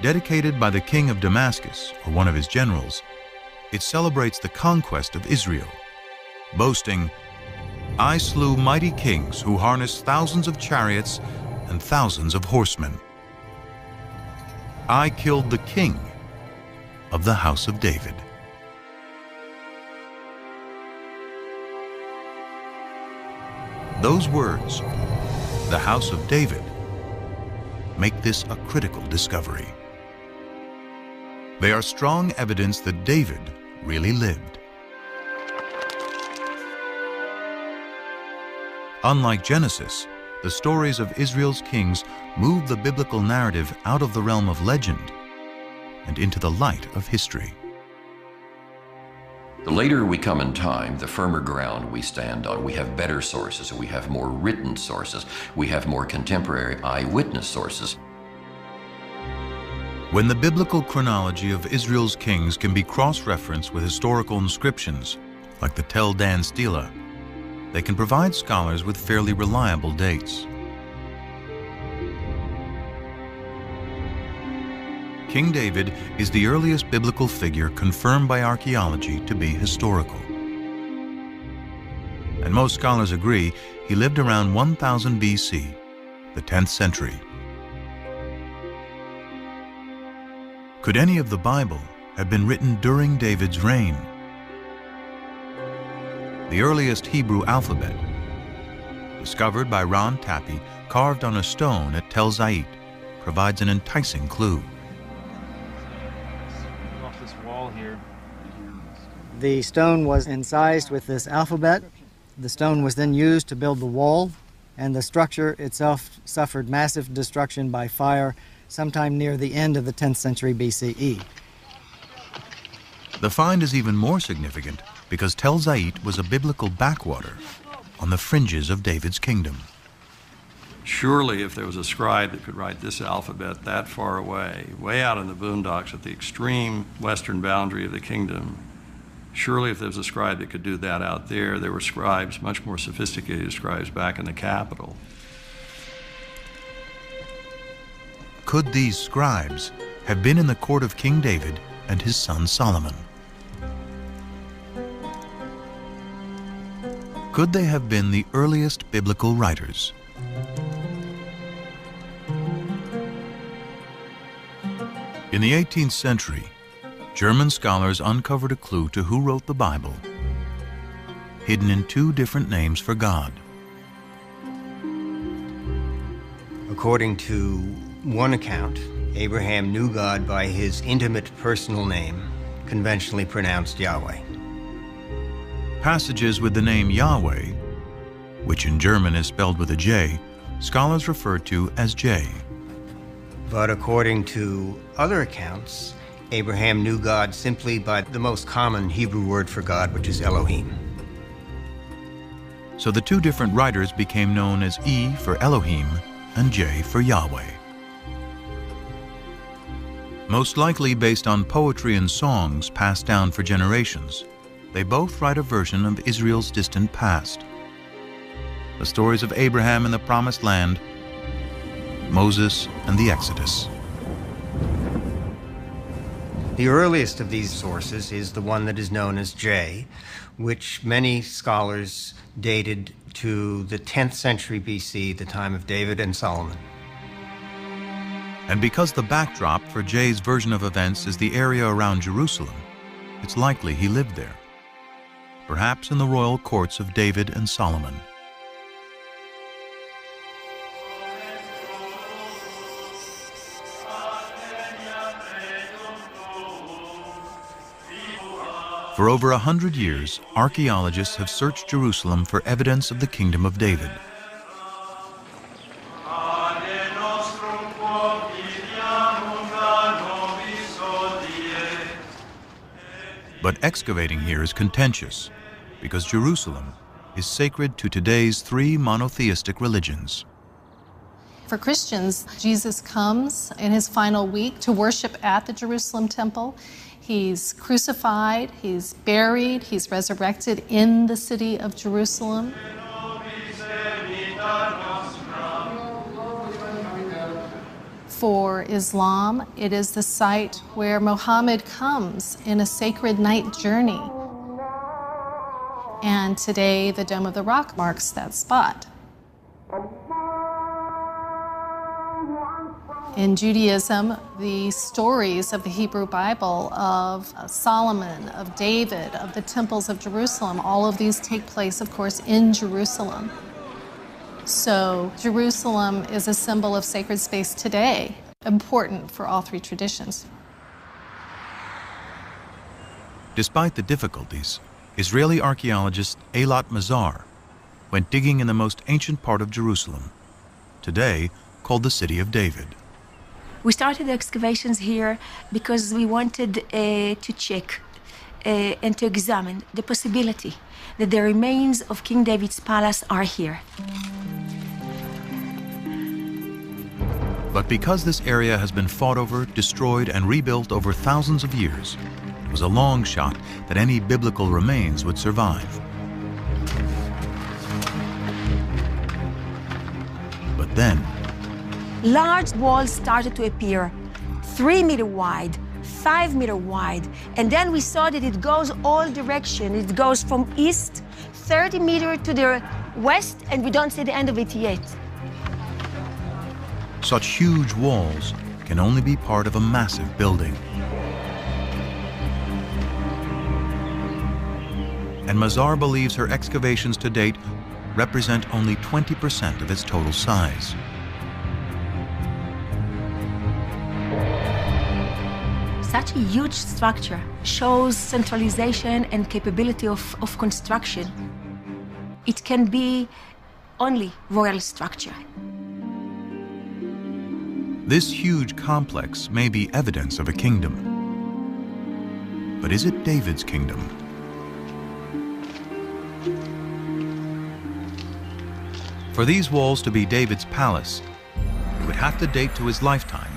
Dedicated by the king of Damascus or one of his generals, it celebrates the conquest of Israel, boasting, "I slew mighty kings who harnessed thousands of chariots and thousands of horsemen. I killed the king of the house of David." Those words, "the house of David," make this a critical discovery. They are strong evidence that David really lived. Unlike Genesis, the stories of Israel's kings move the biblical narrative out of the realm of legend and into the light of history. The later we come in time, the firmer ground we stand on. We have better sources, we have more written sources, we have more contemporary eyewitness sources. When the biblical chronology of Israel's kings can be cross-referenced with historical inscriptions, like the Tel Dan Stela, they can provide scholars with fairly reliable dates. King David is the earliest biblical figure confirmed by archaeology to be historical. And most scholars agree he lived around 1000 BC, the 10th century. Could any of the Bible have been written during David's reign? The earliest Hebrew alphabet, discovered by Ron Tappy, carved on a stone at Tel Zait, provides an enticing clue. Off this wall here. The stone was incised with this alphabet. The stone was then used to build the wall, and the structure itself suffered massive destruction by fire sometime near the end of the 10th century BCE. The find is even more significant because Tel Zait was a biblical backwater on the fringes of David's kingdom. Surely if there was a scribe that could write this alphabet that far away, way out in the boondocks at the extreme western boundary of the kingdom, surely if there was a scribe that could do that out there, there were scribes, much more sophisticated scribes, back in the capital. Could these scribes have been in the court of King David and his son Solomon? Could they have been the earliest biblical writers? In the 18th century, German scholars uncovered a clue to who wrote the Bible, hidden in two different names for God. According to one account, Abraham knew God by his intimate personal name, conventionally pronounced Yahweh. Passages with the name Yahweh, which in German is spelled with a J, scholars refer to as J. But according to other accounts, Abraham knew God simply by the most common Hebrew word for God, which is Elohim. So the two different writers became known as E for Elohim and J for Yahweh. Most likely based on poetry and songs passed down for generations, they both write a version of Israel's distant past. The stories of Abraham in the Promised Land, Moses and the Exodus. The earliest of these sources is the one that is known as J, which many scholars dated to the 10th century BC, the time of David and Solomon. And because the backdrop for J's version of events is the area around Jerusalem, it's likely he lived there, perhaps in the royal courts of David and Solomon. For over 100 years, archaeologists have searched Jerusalem for evidence of the Kingdom of David. But excavating here is contentious because Jerusalem is sacred to today's three monotheistic religions. For Christians, Jesus comes in his final week to worship at the Jerusalem temple. He's crucified, he's buried, he's resurrected in the city of Jerusalem. For Islam, it is the site where Muhammad comes in a sacred night journey. And today, the Dome of the Rock marks that spot. In Judaism, the stories of the Hebrew Bible, of Solomon, of David, of the temples of Jerusalem, all of these take place, of course, in Jerusalem. So Jerusalem is a symbol of sacred space today, important for all three traditions. Despite the difficulties, Israeli archaeologist Eilat Mazar went digging in the most ancient part of Jerusalem, today called the City of David. We started the excavations here because we wanted to check and to examine the possibility that the remains of King David's palace are here. But because this area has been fought over, destroyed, and rebuilt over thousands of years, it was a long shot that any biblical remains would survive. But then, large walls started to appear, 3 meter wide, 5 meter wide, and then we saw that it goes all direction. It goes from east, 30 meters to the west, and we don't see the end of it yet. Such huge walls can only be part of a massive building. And Mazar believes her excavations to date represent only 20% of its total size. Such a huge structure shows centralization and capability of construction. It can be only royal structure. This huge complex may be evidence of a kingdom. But is it David's kingdom? For these walls to be David's palace, it would have to date to his lifetime,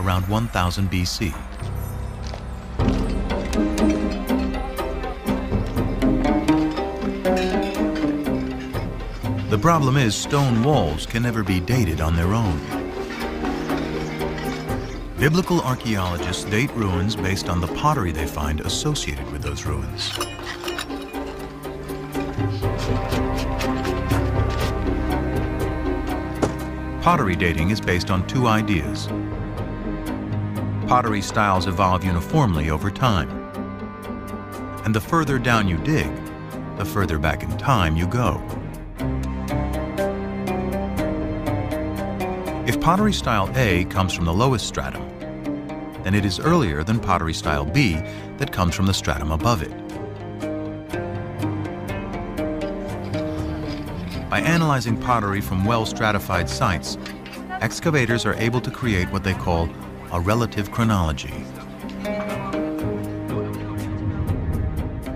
around 1000 BC. The problem is stone walls can never be dated on their own. Biblical archaeologists date ruins based on the pottery they find associated with those ruins. Pottery dating is based on two ideas. Pottery styles evolve uniformly over time. And the further down you dig, the further back in time you go. If pottery style A comes from the lowest stratum, then it is earlier than pottery style B that comes from the stratum above it. By analyzing pottery from well-stratified sites, excavators are able to create what they call a relative chronology.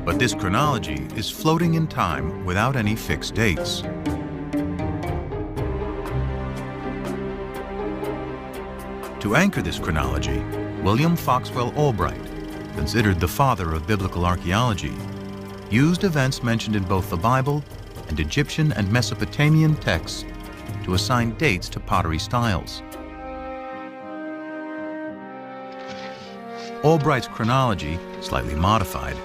But this chronology is floating in time without any fixed dates. To anchor this chronology, William Foxwell Albright, considered the father of biblical archaeology, used events mentioned in both the Bible and Egyptian and Mesopotamian texts to assign dates to pottery styles. Albright's chronology, slightly modified,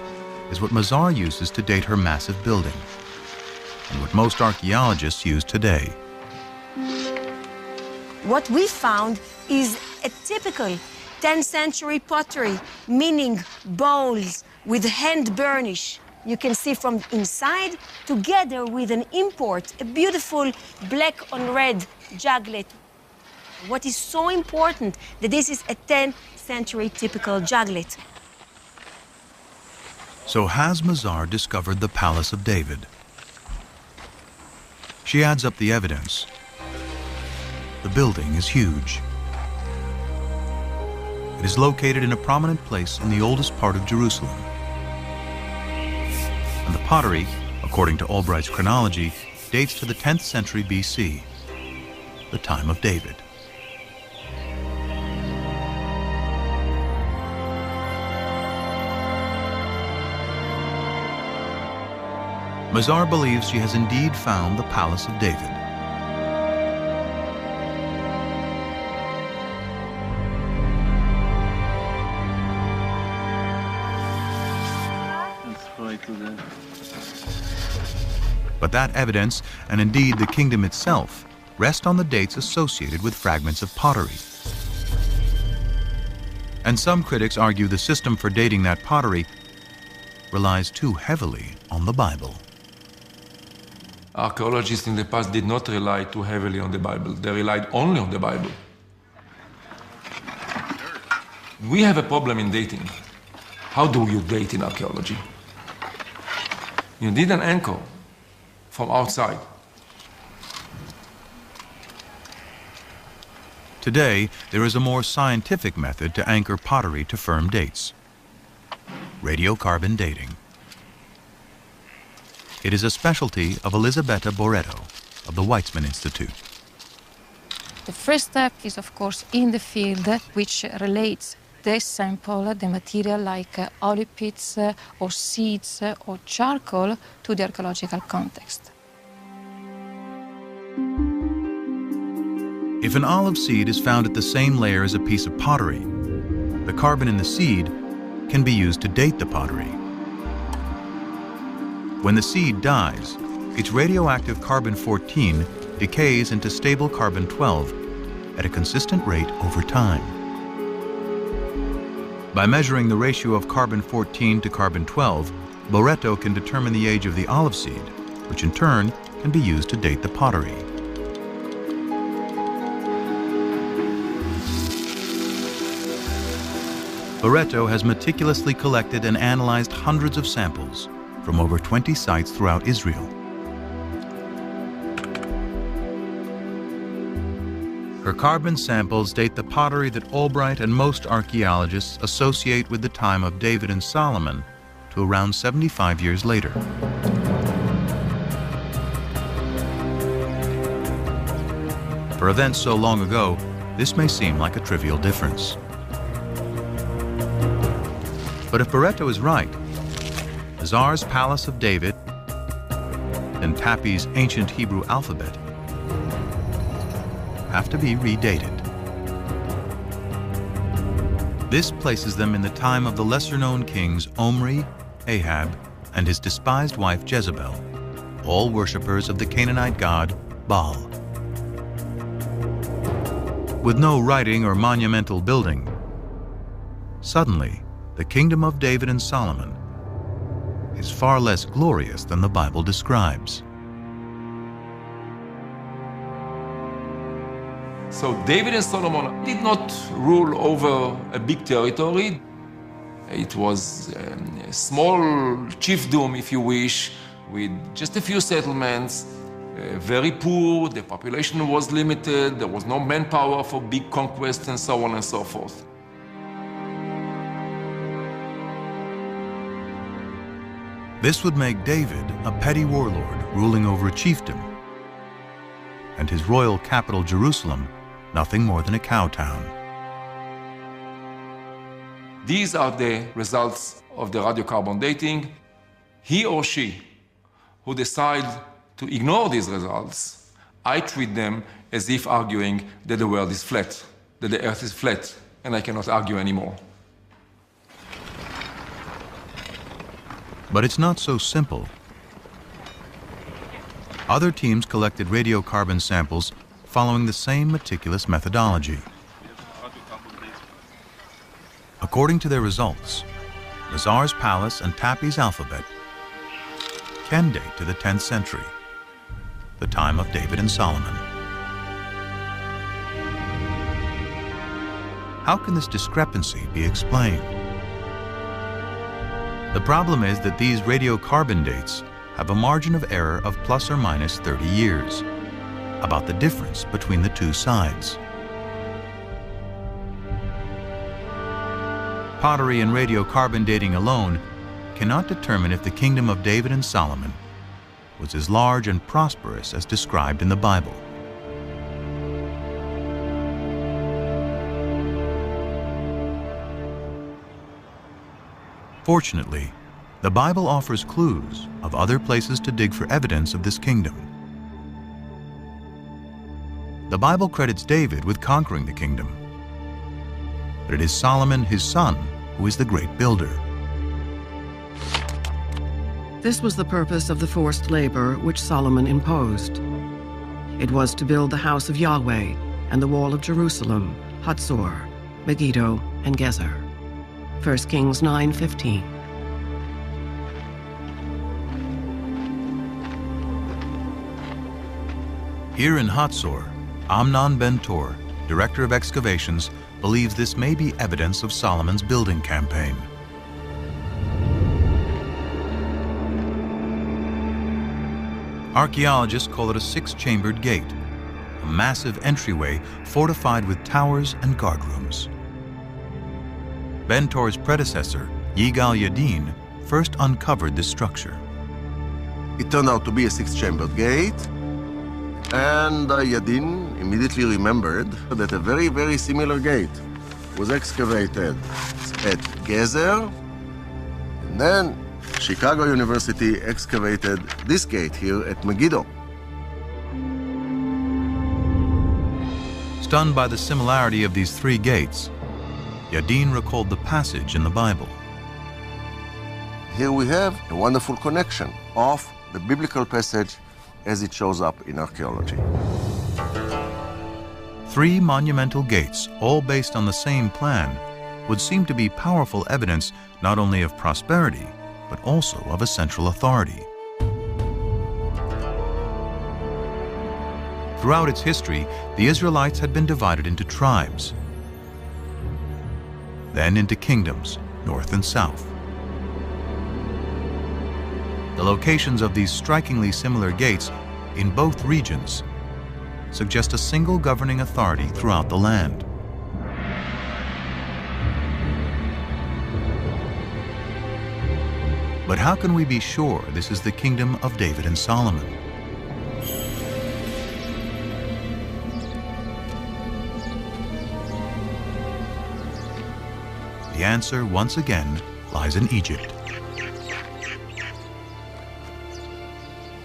is what Mazar uses to date her massive building, and what most archaeologists use today. What we found is a typical 10th century pottery, meaning bowls with hand burnish. You can see from inside, together with an import, a beautiful black on red juglet. What is so important that this is a 10th century typical juglet. So has Mazar discovered the Palace of David? She adds up the evidence. The building is huge. It is located in a prominent place in the oldest part of Jerusalem. And the pottery, according to Albright's chronology, dates to the 10th century BC, the time of David. Mazar believes she has indeed found the Palace of David. But that evidence, and indeed the kingdom itself, rest on the dates associated with fragments of pottery. And some critics argue the system for dating that pottery relies too heavily on the Bible. Archaeologists in the past did not rely too heavily on the Bible. They relied only on the Bible. We have a problem in dating. How do you date in archaeology? You need an anchor from outside. Today, there is a more scientific method to anchor pottery to firm dates: radiocarbon dating. It is a specialty of Elisabetta Boretto of the Weizmann Institute. The first step is, of course, in the field, which relates the sample, the material like olive pits or seeds or charcoal, to the archaeological context. If an olive seed is found at the same layer as a piece of pottery, the carbon in the seed can be used to date the pottery. When the seed dies, its radioactive carbon-14 decays into stable carbon-12 at a consistent rate over time. By measuring the ratio of carbon-14 to carbon-12, Boretto can determine the age of the olive seed, which in turn can be used to date the pottery. Boretto has meticulously collected and analyzed hundreds of samples from over 20 sites throughout Israel. Her carbon samples date the pottery that Albright and most archaeologists associate with the time of David and Solomon to around 75 years later. For events so long ago, this may seem like a trivial difference. But if Boretto is right, Mazar's Palace of David and Tappy's ancient Hebrew alphabet have to be redated. This places them in the time of the lesser-known kings Omri, Ahab, and his despised wife Jezebel, all worshippers of the Canaanite god Baal. With no writing or monumental building, suddenly the kingdom of David and Solomon is far less glorious than the Bible describes. So David and Solomon did not rule over a big territory. It was a small chiefdom, if you wish, with just a few settlements, very poor, the population was limited, there was no manpower for big conquests and so on and so forth. This would make David a petty warlord ruling over a chiefdom, and his royal capital Jerusalem nothing more than a cow town. These are the results of the radiocarbon dating. He or she who decide to ignore these results, I treat them as if arguing that the world is flat, that the earth is flat, and I cannot argue anymore. But it's not so simple. Other teams collected radiocarbon samples following the same meticulous methodology. According to their results, Mazar's palace and Tappy's alphabet can date to the 10th century, the time of David and Solomon. How can this discrepancy be explained? The problem is that these radiocarbon dates have a margin of error of plus or minus 30 years, about the difference between the two sides. Pottery and radiocarbon dating alone cannot determine if the kingdom of David and Solomon was as large and prosperous as described in the Bible. Fortunately, The Bible offers clues of other places to dig for evidence of this kingdom. The Bible credits David with conquering the kingdom, but it is Solomon, his son, who is the great builder. This was the purpose of the forced labor which Solomon imposed. It was to build the house of Yahweh and the wall of Jerusalem, Hatzor, Megiddo, and Gezer. 1 Kings 9:15. Here in Hatzor, Amnon Ben-Tor, director of excavations, believes this may be evidence of Solomon's building campaign. Archaeologists call it a six-chambered gate, a massive entryway fortified with towers and guardrooms. Ben-Tor's predecessor, Yigal Yadin, first uncovered this structure. It turned out to be a six-chambered gate, and Yadin immediately remembered that a very, very similar gate was excavated at Gezer, and then Chicago University excavated this gate here at Megiddo. Stunned by the similarity of these three gates, Yadin recalled the passage in the Bible. Here we have a wonderful connection of the biblical passage as it shows up in archaeology. Three monumental gates, all based on the same plan, would seem to be powerful evidence not only of prosperity, but also of a central authority. Throughout its history, the Israelites had been divided into tribes, then into kingdoms, north and south. The locations of these strikingly similar gates in both regions suggest a single governing authority throughout the land. But how can we be sure this is the kingdom of David and Solomon? The answer, once again, lies in Egypt.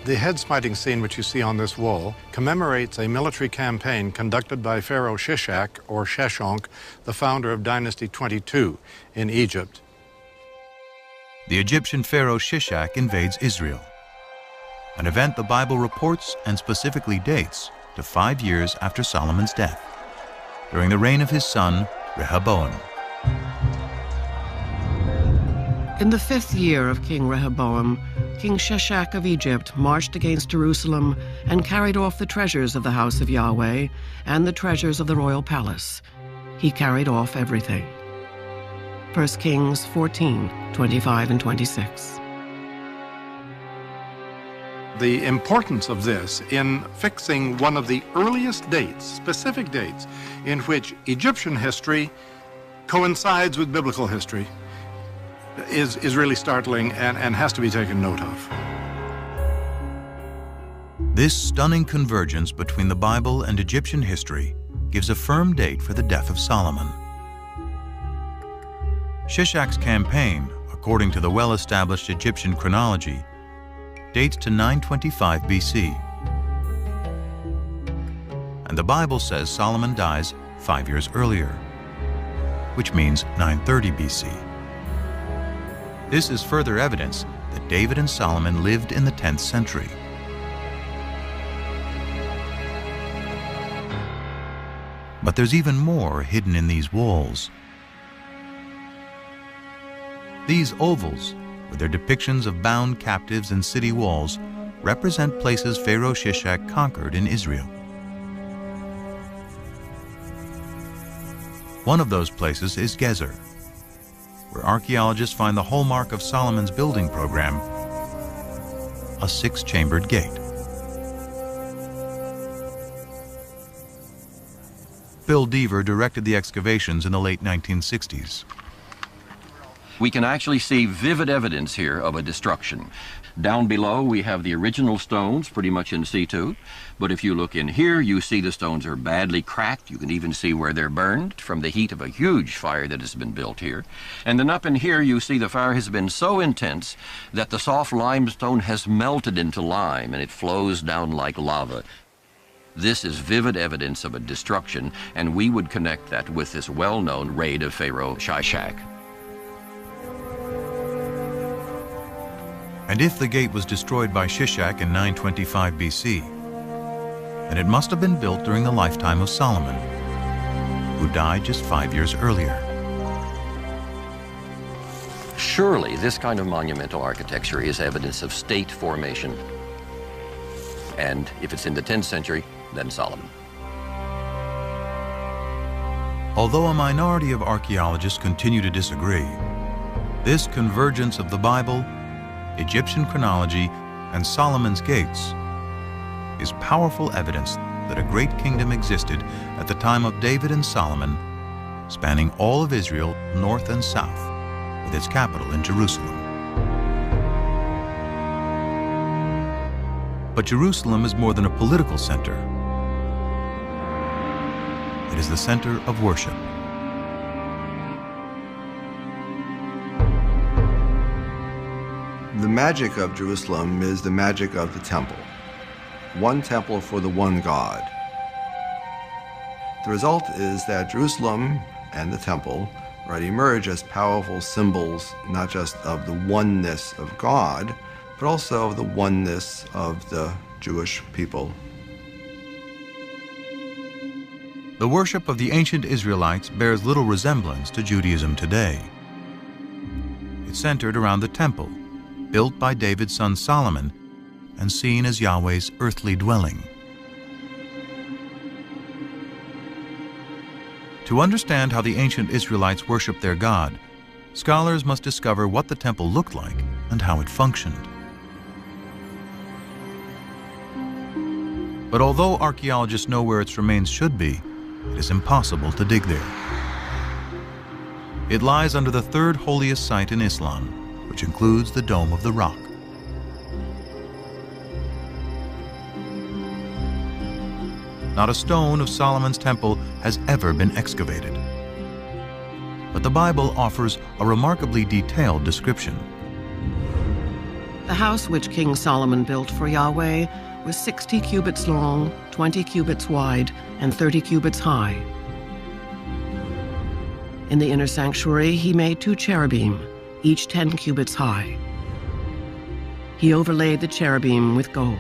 The head-smiting scene which you see on this wall commemorates a military campaign conducted by Pharaoh Shishak, or Sheshonq, the founder of Dynasty 22 in Egypt. The Egyptian pharaoh Shishak invades Israel, an event the Bible reports and specifically dates to 5 years after Solomon's death, during the reign of his son Rehoboam. In the 5th year of King Rehoboam, King Shishak of Egypt marched against Jerusalem and carried off the treasures of the house of Yahweh and the treasures of the royal palace. He carried off everything. 1 Kings 14:25 and 26. The importance of this in fixing one of the earliest dates, specific dates, in which Egyptian history coincides with biblical history is really startling and has to be taken note of. This stunning convergence between the Bible and Egyptian history gives a firm date for the death of Solomon. Shishak's campaign, according to the well-established Egyptian chronology, dates to 925 BC. And the Bible says Solomon dies 5 years earlier, which means 930 BC. This is further evidence that David and Solomon lived in the 10th century. But there's even more hidden in these walls. These ovals, with their depictions of bound captives and city walls, represent places Pharaoh Shishak conquered in Israel. One of those places is Gezer, where archaeologists find the hallmark of Solomon's building program, a 6-chambered gate. Bill Deaver directed the excavations in the late 1960s. We can actually see vivid evidence here of a destruction. Down below, we have the original stones pretty much in situ. But if you look in here, you see the stones are badly cracked. You can even see where they're burned from the heat of a huge fire that has been built here. And then up in here, you see the fire has been so intense that the soft limestone has melted into lime and it flows down like lava. This is vivid evidence of a destruction, and we would connect that with this well-known raid of Pharaoh Shishak. And if the gate was destroyed by Shishak in 925 BC, then it must have been built during the lifetime of Solomon, who died just 5 years earlier. Surely this kind of monumental architecture is evidence of state formation. And if it's in the 10th century, then Solomon. Although a minority of archaeologists continue to disagree, this convergence of the Bible, Egyptian chronology, and Solomon's gates is powerful evidence that a great kingdom existed at the time of David and Solomon, spanning all of Israel, north and south, with its capital in Jerusalem. But Jerusalem is more than a political center. It is the center of worship. The magic of Jerusalem is the magic of the temple. One temple for the one God. The result is that Jerusalem and the temple emerge as powerful symbols not just of the oneness of God, but also of the oneness of the Jewish people. The worship of the ancient Israelites bears little resemblance to Judaism today. It centered around the temple, built by David's son Solomon, and seen as Yahweh's earthly dwelling. To understand how the ancient Israelites worshiped their God, scholars must discover what the temple looked like and how it functioned. But although archaeologists know where its remains should be, it is impossible to dig there. It lies under the third holiest site in Islam, which includes the Dome of the Rock. Not a stone of Solomon's temple has ever been excavated. But the Bible offers a remarkably detailed description. The house which King Solomon built for Yahweh was 60 cubits long, 20 cubits wide, and 30 cubits high. In the inner sanctuary, he made 2 cherubim, each 10 cubits high. He overlaid the cherubim with gold.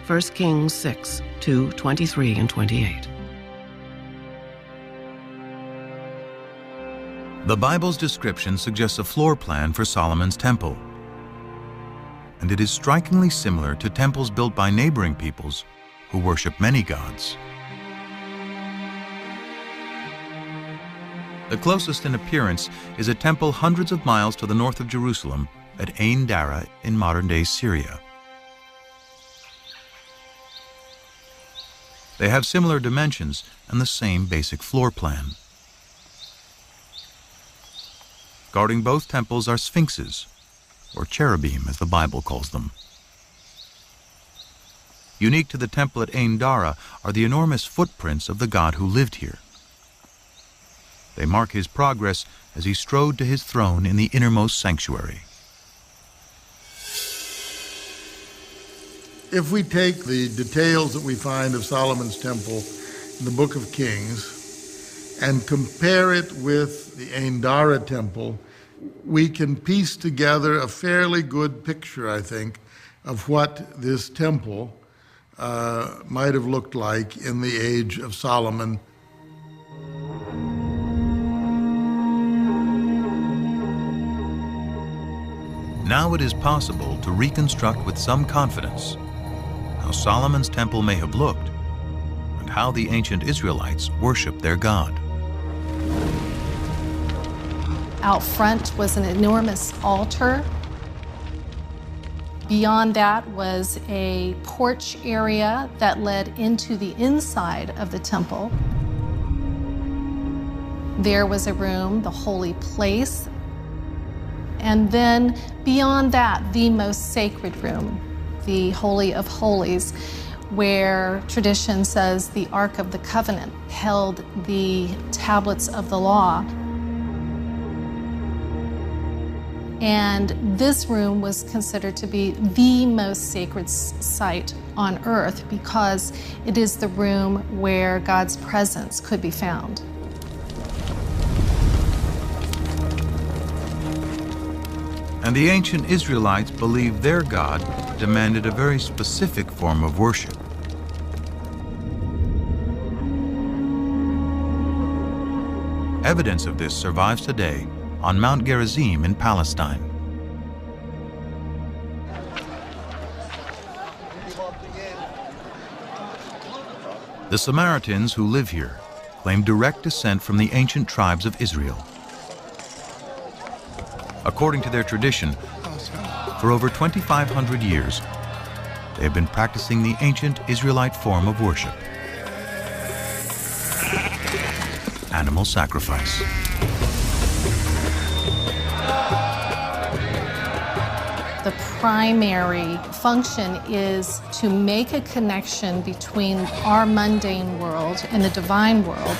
1 Kings 6, 2, 23 and 28. The Bible's description suggests a floor plan for Solomon's temple, and it is strikingly similar to temples built by neighboring peoples who worship many gods. The closest in appearance is a temple hundreds of miles to the north of Jerusalem at Ain Dara in modern-day Syria. They have similar dimensions and the same basic floor plan. Guarding both temples are sphinxes, or cherubim as the Bible calls them. Unique to the temple at Ain Dara are the enormous footprints of the God who lived here. They mark his progress as he strode to his throne in the innermost sanctuary. If we take the details that we find of Solomon's temple in the Book of Kings and compare it with the Ain Dara temple, we can piece together a fairly good picture, I think, of what this temple might have looked like in the age of Solomon. Now it is possible to reconstruct with some confidence how Solomon's temple may have looked and how the ancient Israelites worshiped their God. Out front was an enormous altar. Beyond that was a porch area that led into the inside of the temple. There was a room, the holy place, And then beyond that, the most sacred room, the Holy of Holies, where tradition says the Ark of the Covenant held the tablets of the law. And this room was considered to be the most sacred site on earth because it is the room where God's presence could be found. And the ancient Israelites believed their God demanded a very specific form of worship. Evidence of this survives today on Mount Gerizim in Palestine. The Samaritans who live here claim direct descent from the ancient tribes of Israel. According to their tradition, for over 2,500 years, they have been practicing the ancient Israelite form of worship: animal sacrifice. The primary function is to make a connection between our mundane world and the divine world.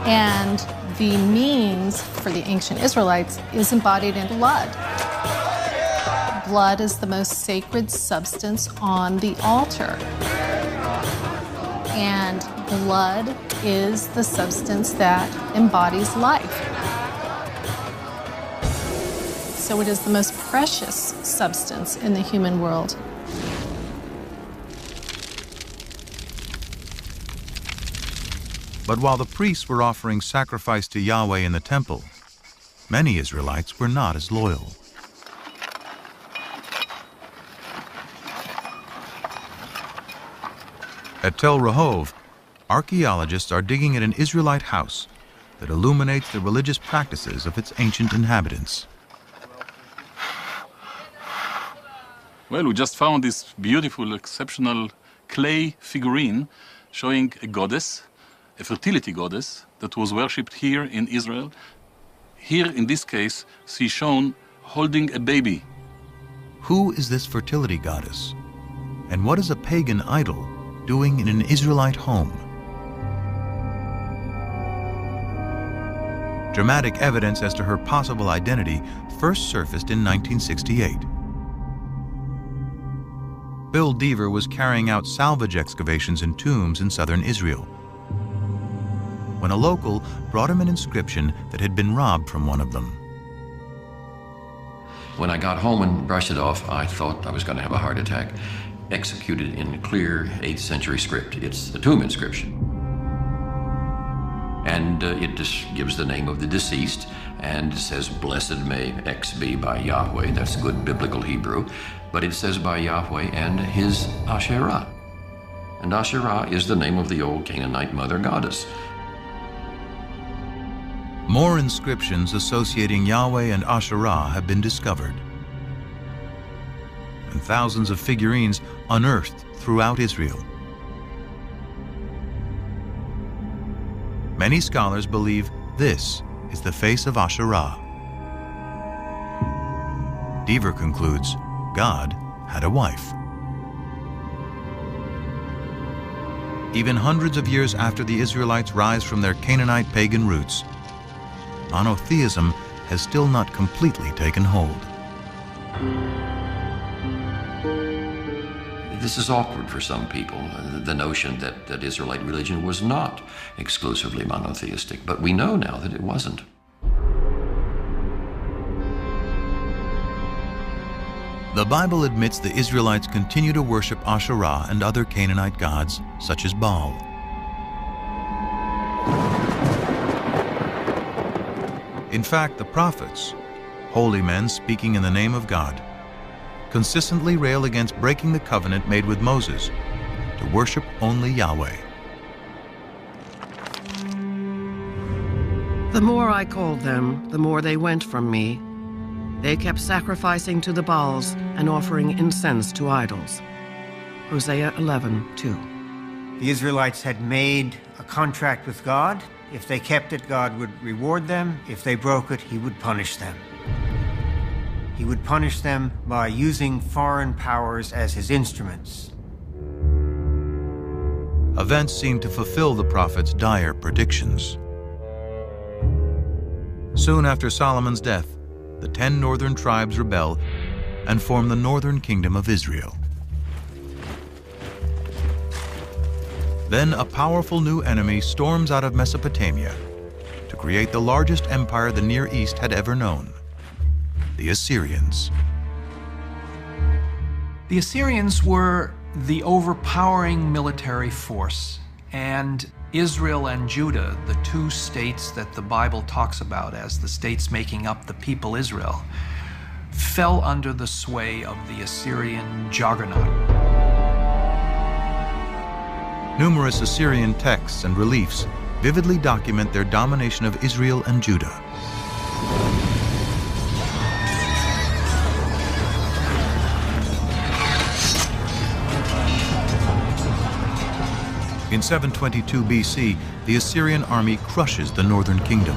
And the means for the ancient Israelites is embodied in blood. Blood is the most sacred substance on the altar. And blood is the substance that embodies life. So it is the most precious substance in the human world. But while the priests were offering sacrifice to Yahweh in the temple, many Israelites were not as loyal. At Tel Rehov, archaeologists are digging at an Israelite house that illuminates the religious practices of its ancient inhabitants. Well, we just found this beautiful, exceptional clay figurine showing a goddess, a fertility goddess, that was worshipped here in Israel. Here, in this case, she's shown holding a baby. Who is this fertility goddess? And what is a pagan idol doing in an Israelite home? Dramatic evidence as to her possible identity first surfaced in 1968. Bill Deaver was carrying out salvage excavations in tombs in southern Israel when a local brought him an inscription that had been robbed from one of them. When I got home and brushed it off, I thought I was going to have a heart attack. Executed in clear 8th century script. It's a tomb inscription. And it just gives the name of the deceased, and it says, "Blessed may X be by Yahweh." That's good biblical Hebrew. But it says by Yahweh and his Asherah. And Asherah is the name of the old Canaanite mother goddess. More inscriptions associating Yahweh and Asherah have been discovered, and thousands of figurines unearthed throughout Israel. Many scholars believe this is the face of Asherah. Deaver concludes God had a wife. Even hundreds of years after the Israelites rise from their Canaanite pagan roots, monotheism has still not completely taken hold. This is awkward for some people, the notion that Israelite religion was not exclusively monotheistic, but we know now that it wasn't. The Bible admits the Israelites continue to worship Asherah and other Canaanite gods, such as Baal. In fact, the prophets, holy men speaking in the name of God, consistently rail against breaking the covenant made with Moses to worship only Yahweh. The more I called them, the more they went from me. They kept sacrificing to the Baals and offering incense to idols. Hosea 11:2. The Israelites had made a contract with God If they kept it, God would reward them. If they broke it, he would punish them. He would punish them by using foreign powers as his instruments. Events seemed to fulfill the prophet's dire predictions. Soon after Solomon's death, the 10 northern tribes rebel and form the northern kingdom of Israel. Then a powerful new enemy storms out of Mesopotamia to create the largest empire the Near East had ever known, the Assyrians. The Assyrians were the overpowering military force, and Israel and Judah, the two states that the Bible talks about as the states making up the people Israel, fell under the sway of the Assyrian juggernaut. Numerous Assyrian texts and reliefs vividly document their domination of Israel and Judah. In 722 BC, the Assyrian army crushes the northern kingdom.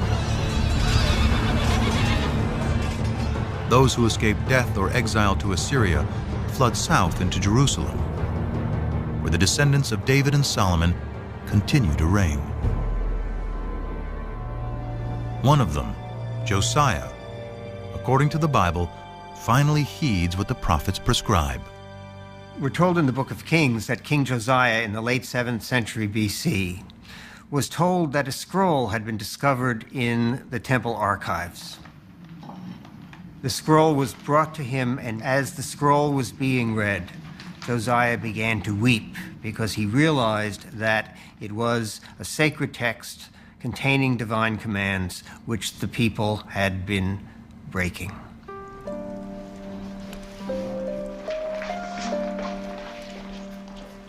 Those who escape death or exile to Assyria flood south into Jerusalem, where the descendants of David and Solomon continue to reign. One of them, Josiah, according to the Bible, finally heeds what the prophets prescribe. We're told in the book of Kings that King Josiah in the late 7th century BC was told that a scroll had been discovered in the temple archives. The scroll was brought to him, and as the scroll was being read, Josiah began to weep because he realized that it was a sacred text containing divine commands which the people had been breaking.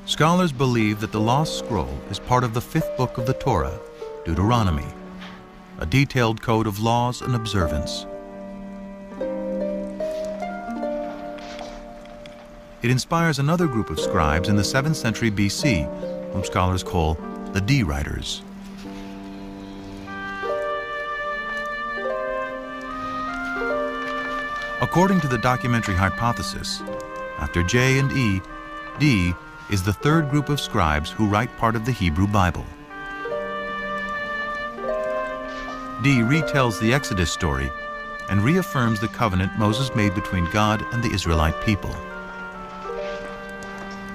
Scholars believe that the lost scroll is part of the 5th book of the Torah, Deuteronomy, a detailed code of laws and observance. It inspires another group of scribes in the 7th century BC, whom scholars call the D-writers. According to the documentary hypothesis, after J and E, D is the third group of scribes who write part of the Hebrew Bible. D retells the Exodus story and reaffirms the covenant Moses made between God and the Israelite people.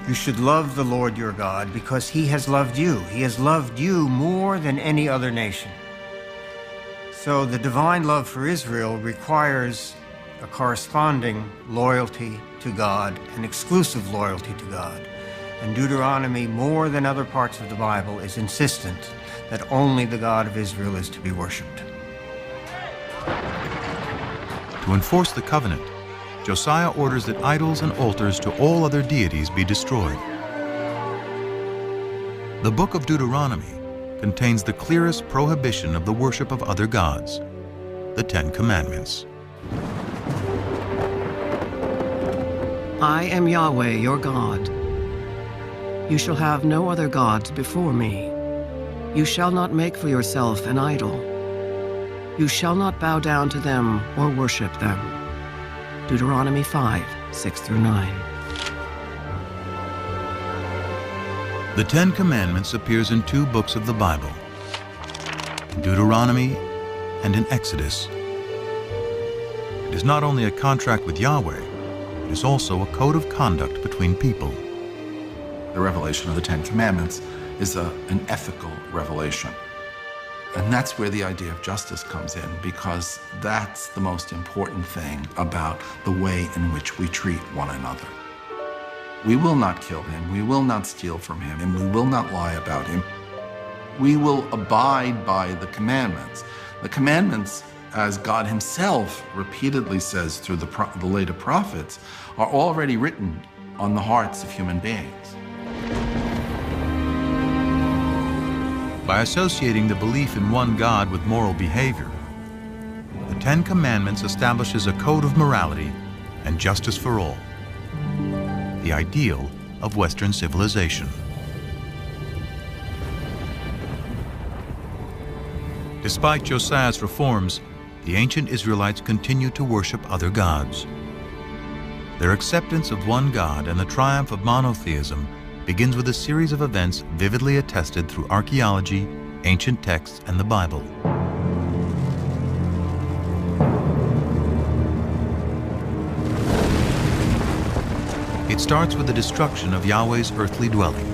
You should love the Lord your God because he has loved you. He has loved you more than any other nation. So the divine love for Israel requires a corresponding loyalty to God, an exclusive loyalty to God. And Deuteronomy, more than other parts of the Bible, is insistent that only the God of Israel is to be worshipped. To enforce the covenant, Josiah orders that idols and altars to all other deities be destroyed. The book of Deuteronomy contains the clearest prohibition of the worship of other gods, the 10 Commandments. I am Yahweh, your God. You shall have no other gods before me. You shall not make for yourself an idol. You shall not bow down to them or worship them. Deuteronomy 5, 6 through 9. The 10 Commandments appears in 2 books of the Bible, in Deuteronomy and in Exodus. It is not only a contract with Yahweh, it is also a code of conduct between people. The revelation of the 10 Commandments is an ethical revelation. And that's where the idea of justice comes in, because that's the most important thing about the way in which we treat one another. We will not kill him, we will not steal from him, and we will not lie about him. We will abide by the commandments. The commandments, as God himself repeatedly says through the later prophets, are already written on the hearts of human beings. By associating the belief in one God with moral behavior, the 10 Commandments establishes a code of morality and justice for all, the ideal of Western civilization. Despite Josiah's reforms, the ancient Israelites continued to worship other gods. Their acceptance of one God and the triumph of monotheism begins with a series of events vividly attested through archaeology, ancient texts, and the Bible. It starts with the destruction of Yahweh's earthly dwelling,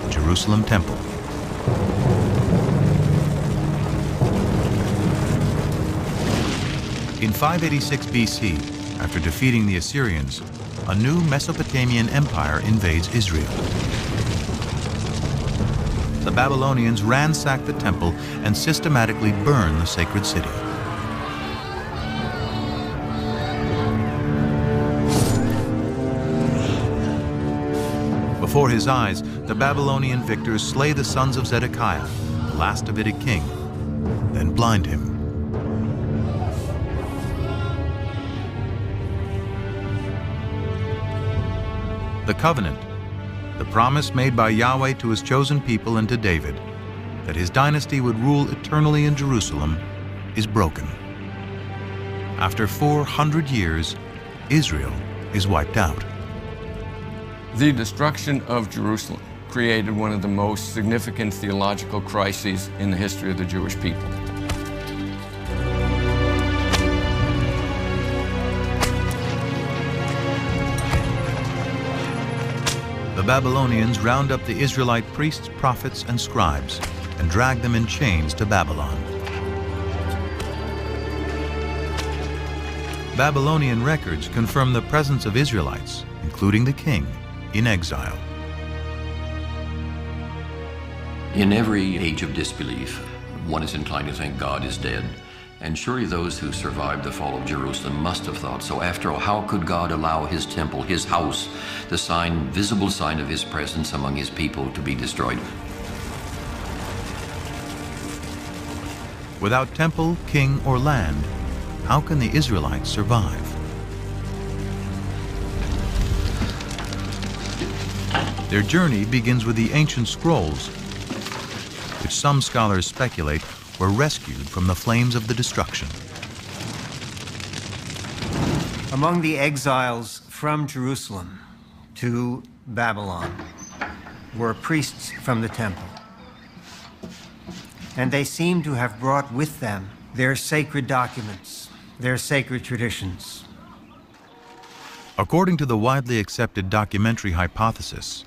the Jerusalem temple. In 586 BC, after defeating the Assyrians, a new Mesopotamian empire invades Israel. The Babylonians ransack the temple and systematically burn the sacred city. Before his eyes, the Babylonian victors slay the sons of Zedekiah, the last Davidic king, then blind him. The covenant, the promise made by Yahweh to his chosen people and to David, that his dynasty would rule eternally in Jerusalem, is broken. After 400 years, Israel is wiped out. The destruction of Jerusalem created one of the most significant theological crises in the history of the Jewish people. The Babylonians round up the Israelite priests, prophets, and scribes and drag them in chains to Babylon. Babylonian records confirm the presence of Israelites, including the king, in exile. In every age of disbelief, one is inclined to think God is dead. And surely those who survived the fall of Jerusalem must have thought so. After all, how could God allow his temple, his house, the sign, visible sign of his presence among his people, to be destroyed? Without temple, king, or land, how can the Israelites survive? Their journey begins with the ancient scrolls, which some scholars speculate were rescued from the flames of the destruction. Among the exiles from Jerusalem to Babylon were priests from the temple. And they seem to have brought with them their sacred documents, their sacred traditions. According to the widely accepted documentary hypothesis,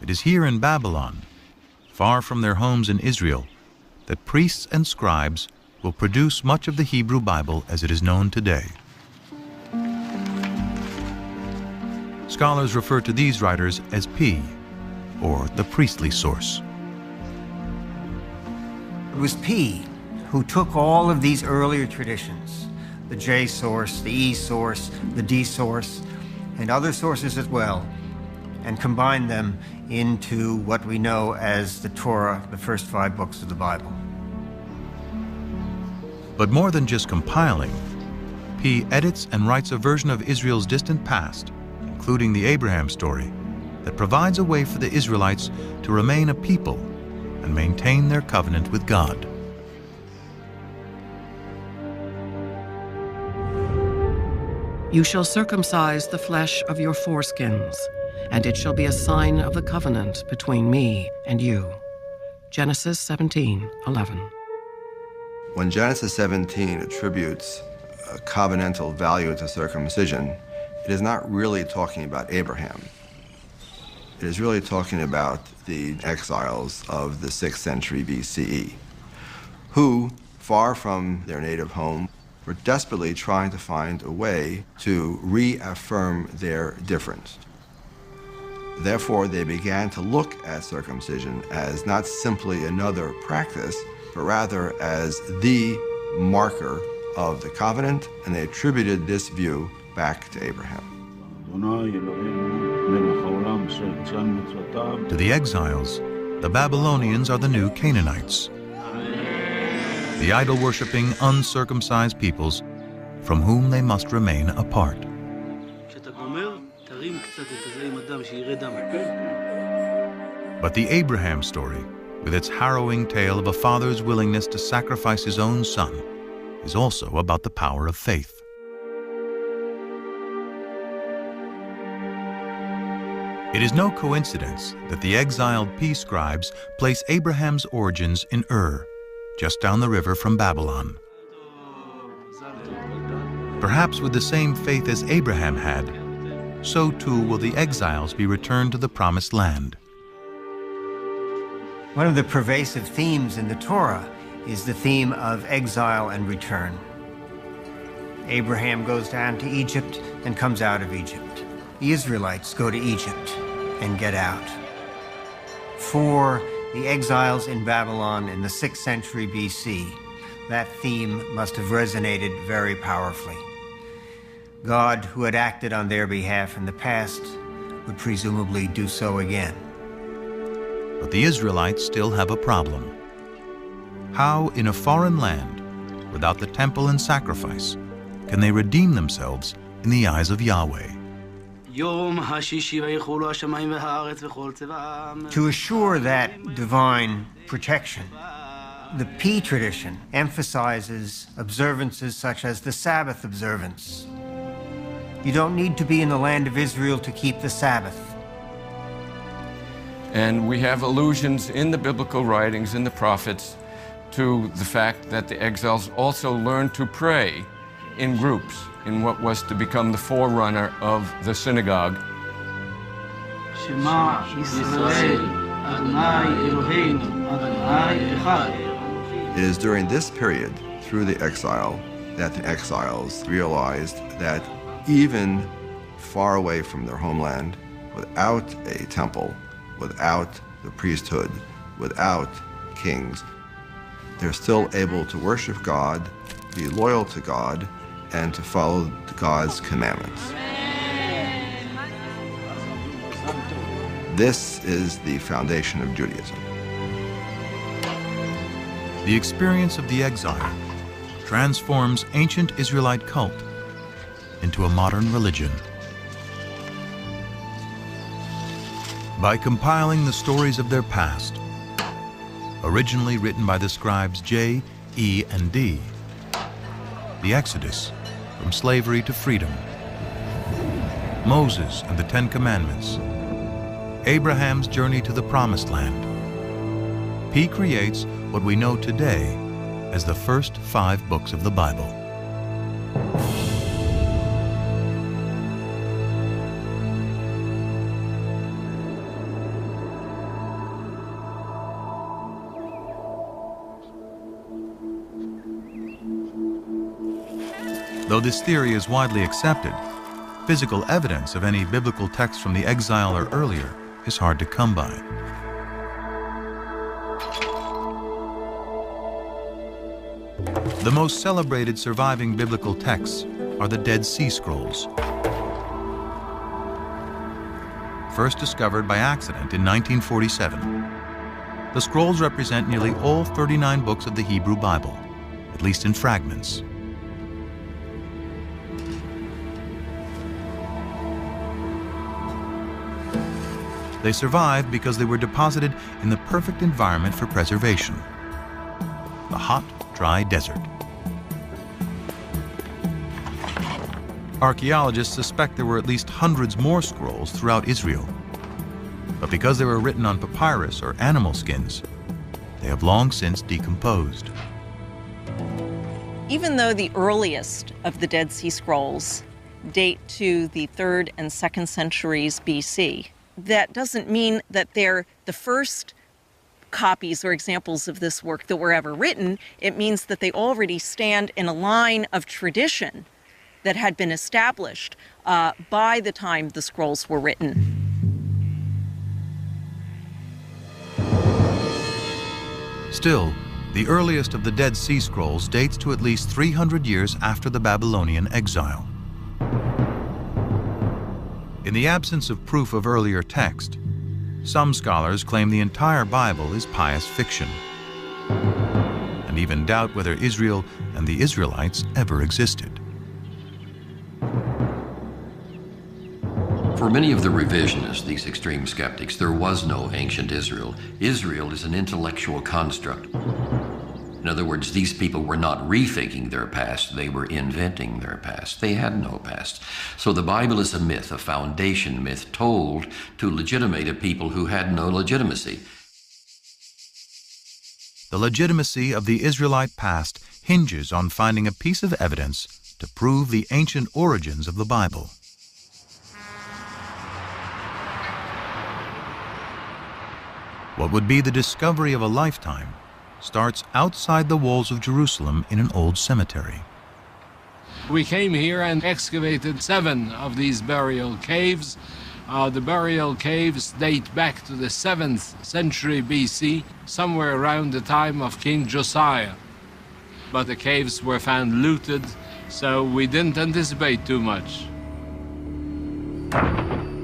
it is here in Babylon, far from their homes in Israel, that priests and scribes will produce much of the Hebrew Bible as it is known today. Scholars refer to these writers as P, or the priestly source. It was P who took all of these earlier traditions, the J source, the E source, the D source, and other sources as well, and combined them into what we know as the Torah, the first 5 books of the Bible. But more than just compiling, P edits and writes a version of Israel's distant past, including the Abraham story, that provides a way for the Israelites to remain a people and maintain their covenant with God. You shall circumcise the flesh of your foreskins, and it shall be a sign of the covenant between me and you. Genesis 17:11. When Genesis 17 attributes a covenantal value to circumcision, it is not really talking about Abraham. It is really talking about the exiles of the 6th century BCE, who, far from their native home, were desperately trying to find a way to reaffirm their difference. Therefore, they began to look at circumcision as not simply another practice, but rather as the marker of the covenant, and they attributed this view back to Abraham. To the exiles, the Babylonians are the new Canaanites, the idol-worshipping, uncircumcised peoples from whom they must remain apart. But the Abraham story, with its harrowing tale of a father's willingness to sacrifice his own son, is also about the power of faith. It is no coincidence that the exiled P scribes place Abraham's origins in Ur, just down the river from Babylon. Perhaps with the same faith as Abraham had, so too will the exiles be returned to the Promised Land. One of the pervasive themes in the Torah is the theme of exile and return. Abraham goes down to Egypt and comes out of Egypt. The Israelites go to Egypt and get out. For the exiles in Babylon in the 6th century BC, that theme must have resonated very powerfully. God, who had acted on their behalf in the past, would presumably do so again. But the Israelites still have a problem. How, in a foreign land, without the temple and sacrifice, can they redeem themselves in the eyes of Yahweh? To assure that divine protection, the P tradition emphasizes observances such as the Sabbath observance. You don't need to be in the land of Israel to keep the Sabbath. And we have allusions in the biblical writings, in the prophets, to the fact that the exiles also learned to pray in groups in what was to become the forerunner of the synagogue. Shema Yisrael, Adonai Eloheinu, Adonai Echad. It is during this period, through the exile, that the exiles realized that even far away from their homeland, without a temple, without the priesthood, without kings, they're still able to worship God, be loyal to God, and to follow God's commandments. This is the foundation of Judaism. The experience of the exile transforms ancient Israelite cult into a modern religion. By compiling the stories of their past, originally written by the scribes J, E, and D, the Exodus from slavery to freedom, Moses and the Ten Commandments, Abraham's journey to the Promised Land, P creates what we know today as the first 5 books of the Bible. Though this theory is widely accepted, physical evidence of any biblical text from the exile or earlier is hard to come by. The most celebrated surviving biblical texts are the Dead Sea Scrolls. First discovered by accident in 1947, the scrolls represent nearly all 39 books of the Hebrew Bible, at least in fragments. They survived because they were deposited in the perfect environment for preservation, the hot, dry desert. Archaeologists suspect there were at least hundreds more scrolls throughout Israel, but because they were written on papyrus or animal skins, they have long since decomposed. Even though the earliest of the Dead Sea Scrolls date to the 3rd and 2nd centuries BC, that doesn't mean that they're the first copies or examples of this work that were ever written. It means that they already stand in a line of tradition that had been established by the time the scrolls were written. Still, the earliest of the Dead Sea Scrolls dates to at least 300 years after the Babylonian exile. In the absence of proof of earlier text, some scholars claim the entire Bible is pious fiction, and even doubt whether Israel and the Israelites ever existed. For many of the revisionists, these extreme skeptics, there was no ancient Israel. Israel is an intellectual construct. In other words, these people were not rethinking their past, they were inventing their past. They had no past. So the Bible is a myth, a foundation myth told to legitimate a people who had no legitimacy. The legitimacy of the Israelite past hinges on finding a piece of evidence to prove the ancient origins of the Bible. What would be the discovery of a lifetime starts outside the walls of Jerusalem in an old cemetery. We came here and excavated 7 of these burial caves. The burial caves date back to the 7th century BC, somewhere around the time of King Josiah. But the caves were found looted, so we didn't anticipate too much.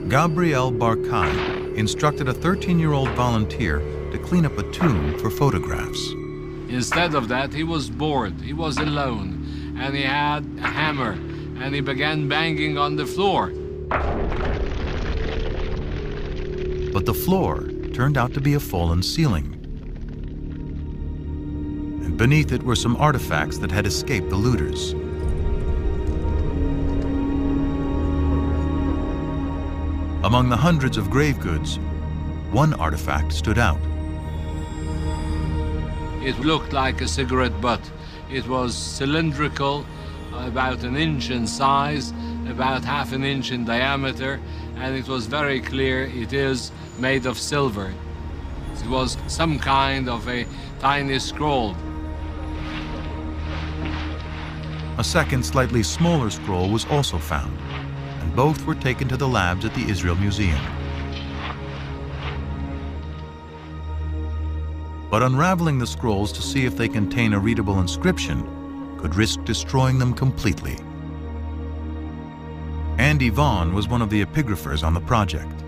Gabriel Barkai instructed a 13-year-old volunteer to clean up a tomb for photographs. Instead of that, he was bored, he was alone, and he had a hammer, and he began banging on the floor. But the floor turned out to be a fallen ceiling. And beneath it were some artifacts that had escaped the looters. Among the hundreds of grave goods, one artifact stood out. It looked like a cigarette butt. It was cylindrical, about 1 inch in size, about ½ an inch in diameter, and it was very clear it is made of silver. It was some kind of a tiny scroll. A second, slightly smaller scroll was also found, and both were taken to the labs at the Israel Museum. But unraveling the scrolls to see if they contain a readable inscription could risk destroying them completely. Andy Vaughn was one of the epigraphers on the project.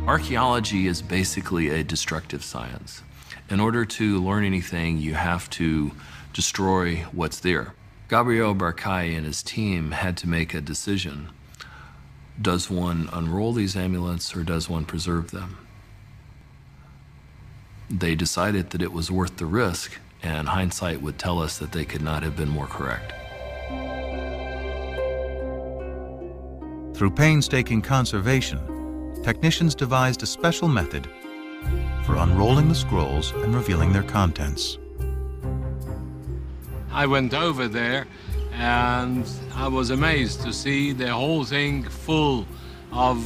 Archaeology is basically a destructive science. In order to learn anything, you have to destroy what's there. Gabriel Barkai and his team had to make a decision. Does one unroll these amulets or does one preserve them? They decided that it was worth the risk, and hindsight would tell us that they could not have been more correct. Through painstaking conservation, technicians devised a special method for unrolling the scrolls and revealing their contents. I went over there and I was amazed to see the whole thing full of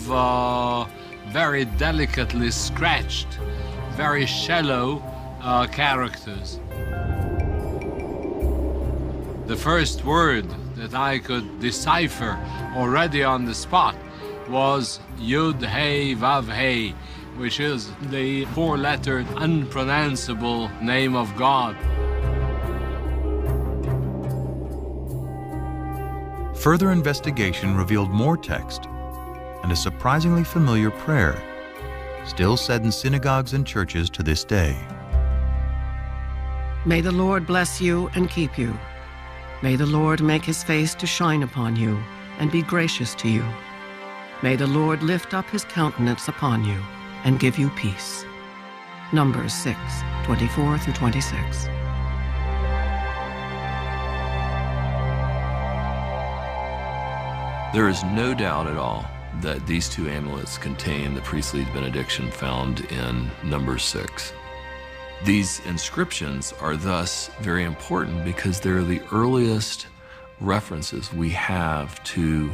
very delicately scratched, very shallow characters. The first word that I could decipher already on the spot was Yud Hey Vav Hey, which is the 4-lettered, unpronounceable name of God. Further investigation revealed more text and a surprisingly familiar prayer, still said in synagogues and churches to this day. May the Lord bless you and keep you. May the Lord make his face to shine upon you and be gracious to you. May the Lord lift up his countenance upon you and give you peace. Numbers 6:24-26. There is no doubt at all that these 2 amulets contain the priestly benediction found in Numbers 6. These inscriptions are thus very important because they're the earliest references we have to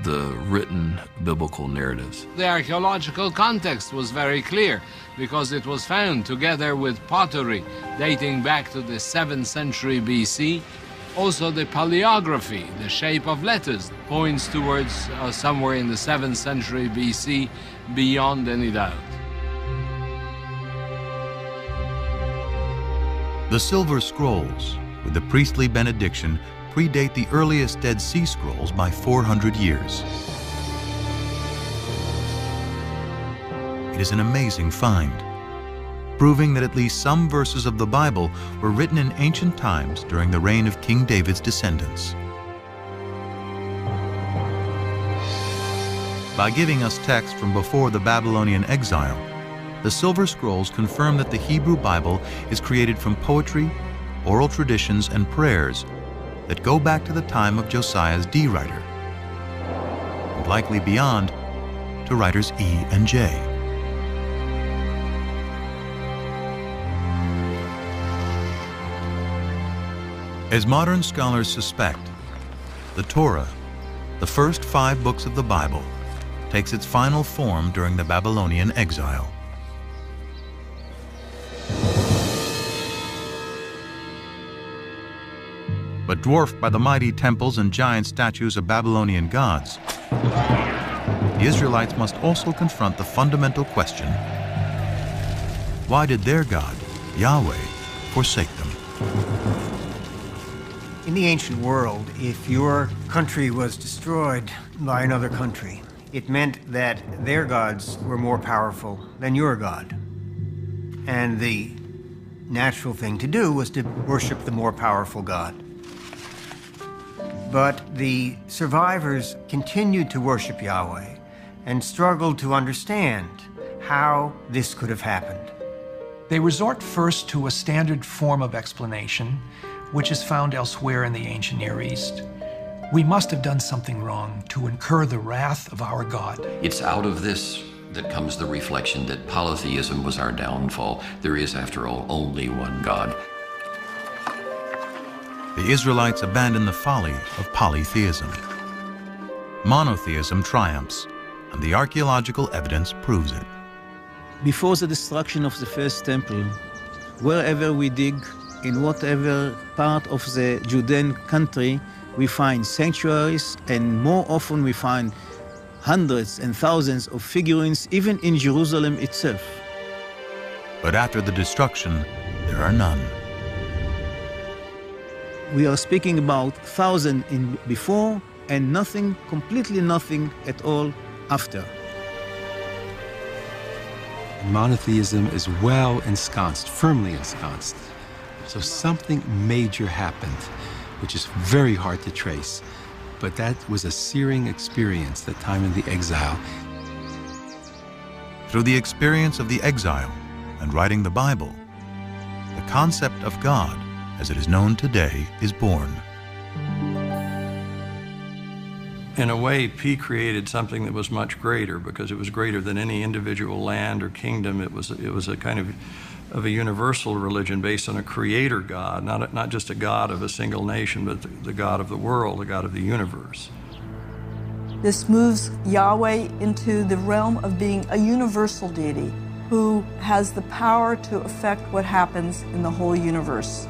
the written biblical narratives. The archaeological context was very clear because it was found together with pottery dating back to the 7th century BC. Also the paleography, the shape of letters, points towards somewhere in the 7th century BC beyond any doubt. The silver scrolls with the priestly benediction predate the earliest Dead Sea Scrolls by 400 years. It is an amazing find, proving that at least some verses of the Bible were written in ancient times during the reign of King David's descendants. By giving us text from before the Babylonian exile, the Silver Scrolls confirm that the Hebrew Bible is created from poetry, oral traditions, and prayers that go back to the time of Josiah's D writer, and likely beyond to writers E and J. As modern scholars suspect, the Torah, the first 5 books of the Bible, takes its final form during the Babylonian exile. But dwarfed by the mighty temples and giant statues of Babylonian gods, the Israelites must also confront the fundamental question: why did their God, Yahweh, forsake them? In the ancient world, if your country was destroyed by another country, it meant that their gods were more powerful than your God. And the natural thing to do was to worship the more powerful God. But the survivors continued to worship Yahweh and struggled to understand how this could have happened. They resort first to a standard form of explanation, which is found elsewhere in the ancient Near East. We must have done something wrong to incur the wrath of our God. It's out of this that comes the reflection that polytheism was our downfall. There is, after all, only one God. The Israelites abandon the folly of polytheism. Monotheism triumphs, and the archaeological evidence proves it. Before the destruction of the first temple, wherever we dig, in whatever part of the Judean country, we find sanctuaries, and more often we find hundreds and thousands of figurines, even in Jerusalem itself. But after the destruction, there are none. We are speaking about thousands in before and nothing, completely nothing at all after. Monotheism is well ensconced, firmly ensconced. So something major happened, which is very hard to trace. But that was a searing experience, the time of the exile. Through the experience of the exile and writing the Bible, the concept of God, as it is known today, is born. In a way, P created something that was much greater, because it was greater than any individual land or kingdom. It was a kind of a universal religion based on a creator God, not just a God of a single nation, but the God of the world, the God of the universe. This moves Yahweh into the realm of being a universal deity who has the power to affect what happens in the whole universe.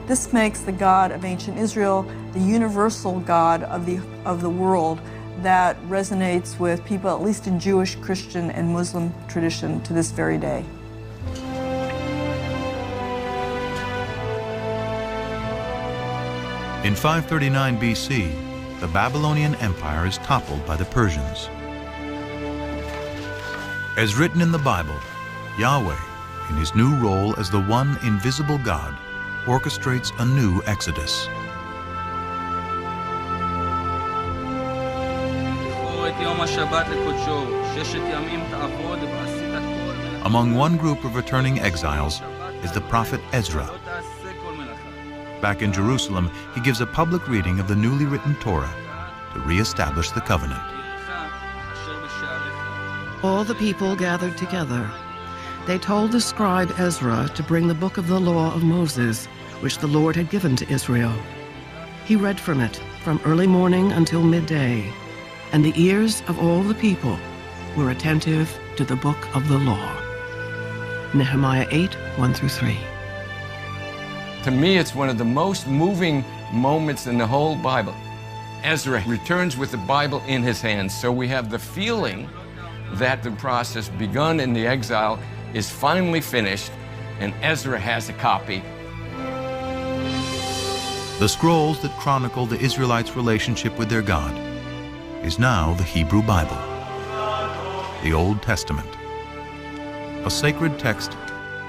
This makes the God of ancient Israel the universal God of the world that resonates with people, at least in Jewish, Christian, and Muslim tradition to this very day. In 539 BC, the Babylonian Empire is toppled by the Persians. As written in the Bible, Yahweh, in his new role as the one invisible God, orchestrates a new exodus. Among one group of returning exiles is the prophet Ezra. Back in Jerusalem, he gives a public reading of the newly written Torah to re-establish the covenant. All the people gathered together. They told the scribe Ezra to bring the book of the law of Moses, which the Lord had given to Israel. He read from it from early morning until midday, and the ears of all the people were attentive to the book of the law. Nehemiah 8, 1-3. To me, it's one of the most moving moments in the whole Bible. Ezra returns with the Bible in his hands, so we have the feeling that the process begun in the exile is finally finished, and Ezra has a copy. The scrolls that chronicle the Israelites' relationship with their God is now the Hebrew Bible, the Old Testament, a sacred text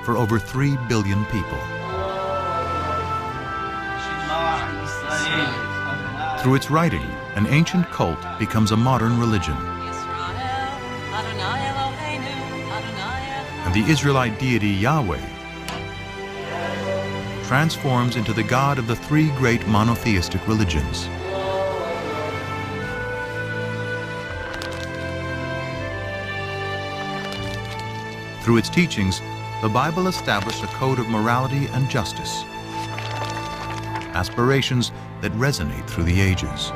for over 3 billion people. Through its writing, an ancient cult becomes a modern religion, and the Israelite deity Yahweh transforms into the God of the three great monotheistic religions. Through its teachings, the Bible established a code of morality and justice, aspirations that resonate through the ages.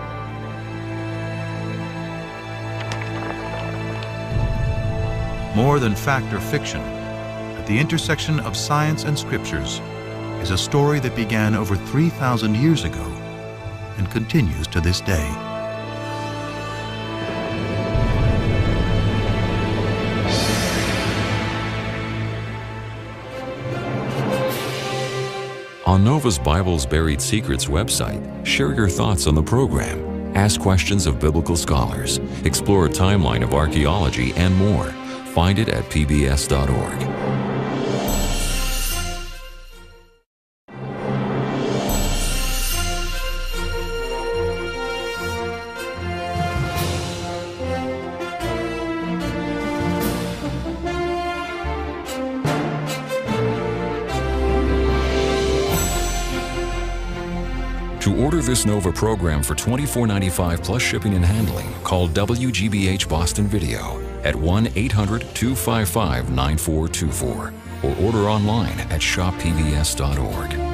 More than fact or fiction, at the intersection of science and scriptures is a story that began over 3,000 years ago and continues to this day. On Novus Bible's Buried Secrets website, share your thoughts on the program, ask questions of biblical scholars, explore a timeline of archaeology, and more. Find it at pbs.org. To order this Nova program for $24.95 plus shipping and handling, call WGBH Boston Video at 1-800-255-9424 or order online at shoppbs.org.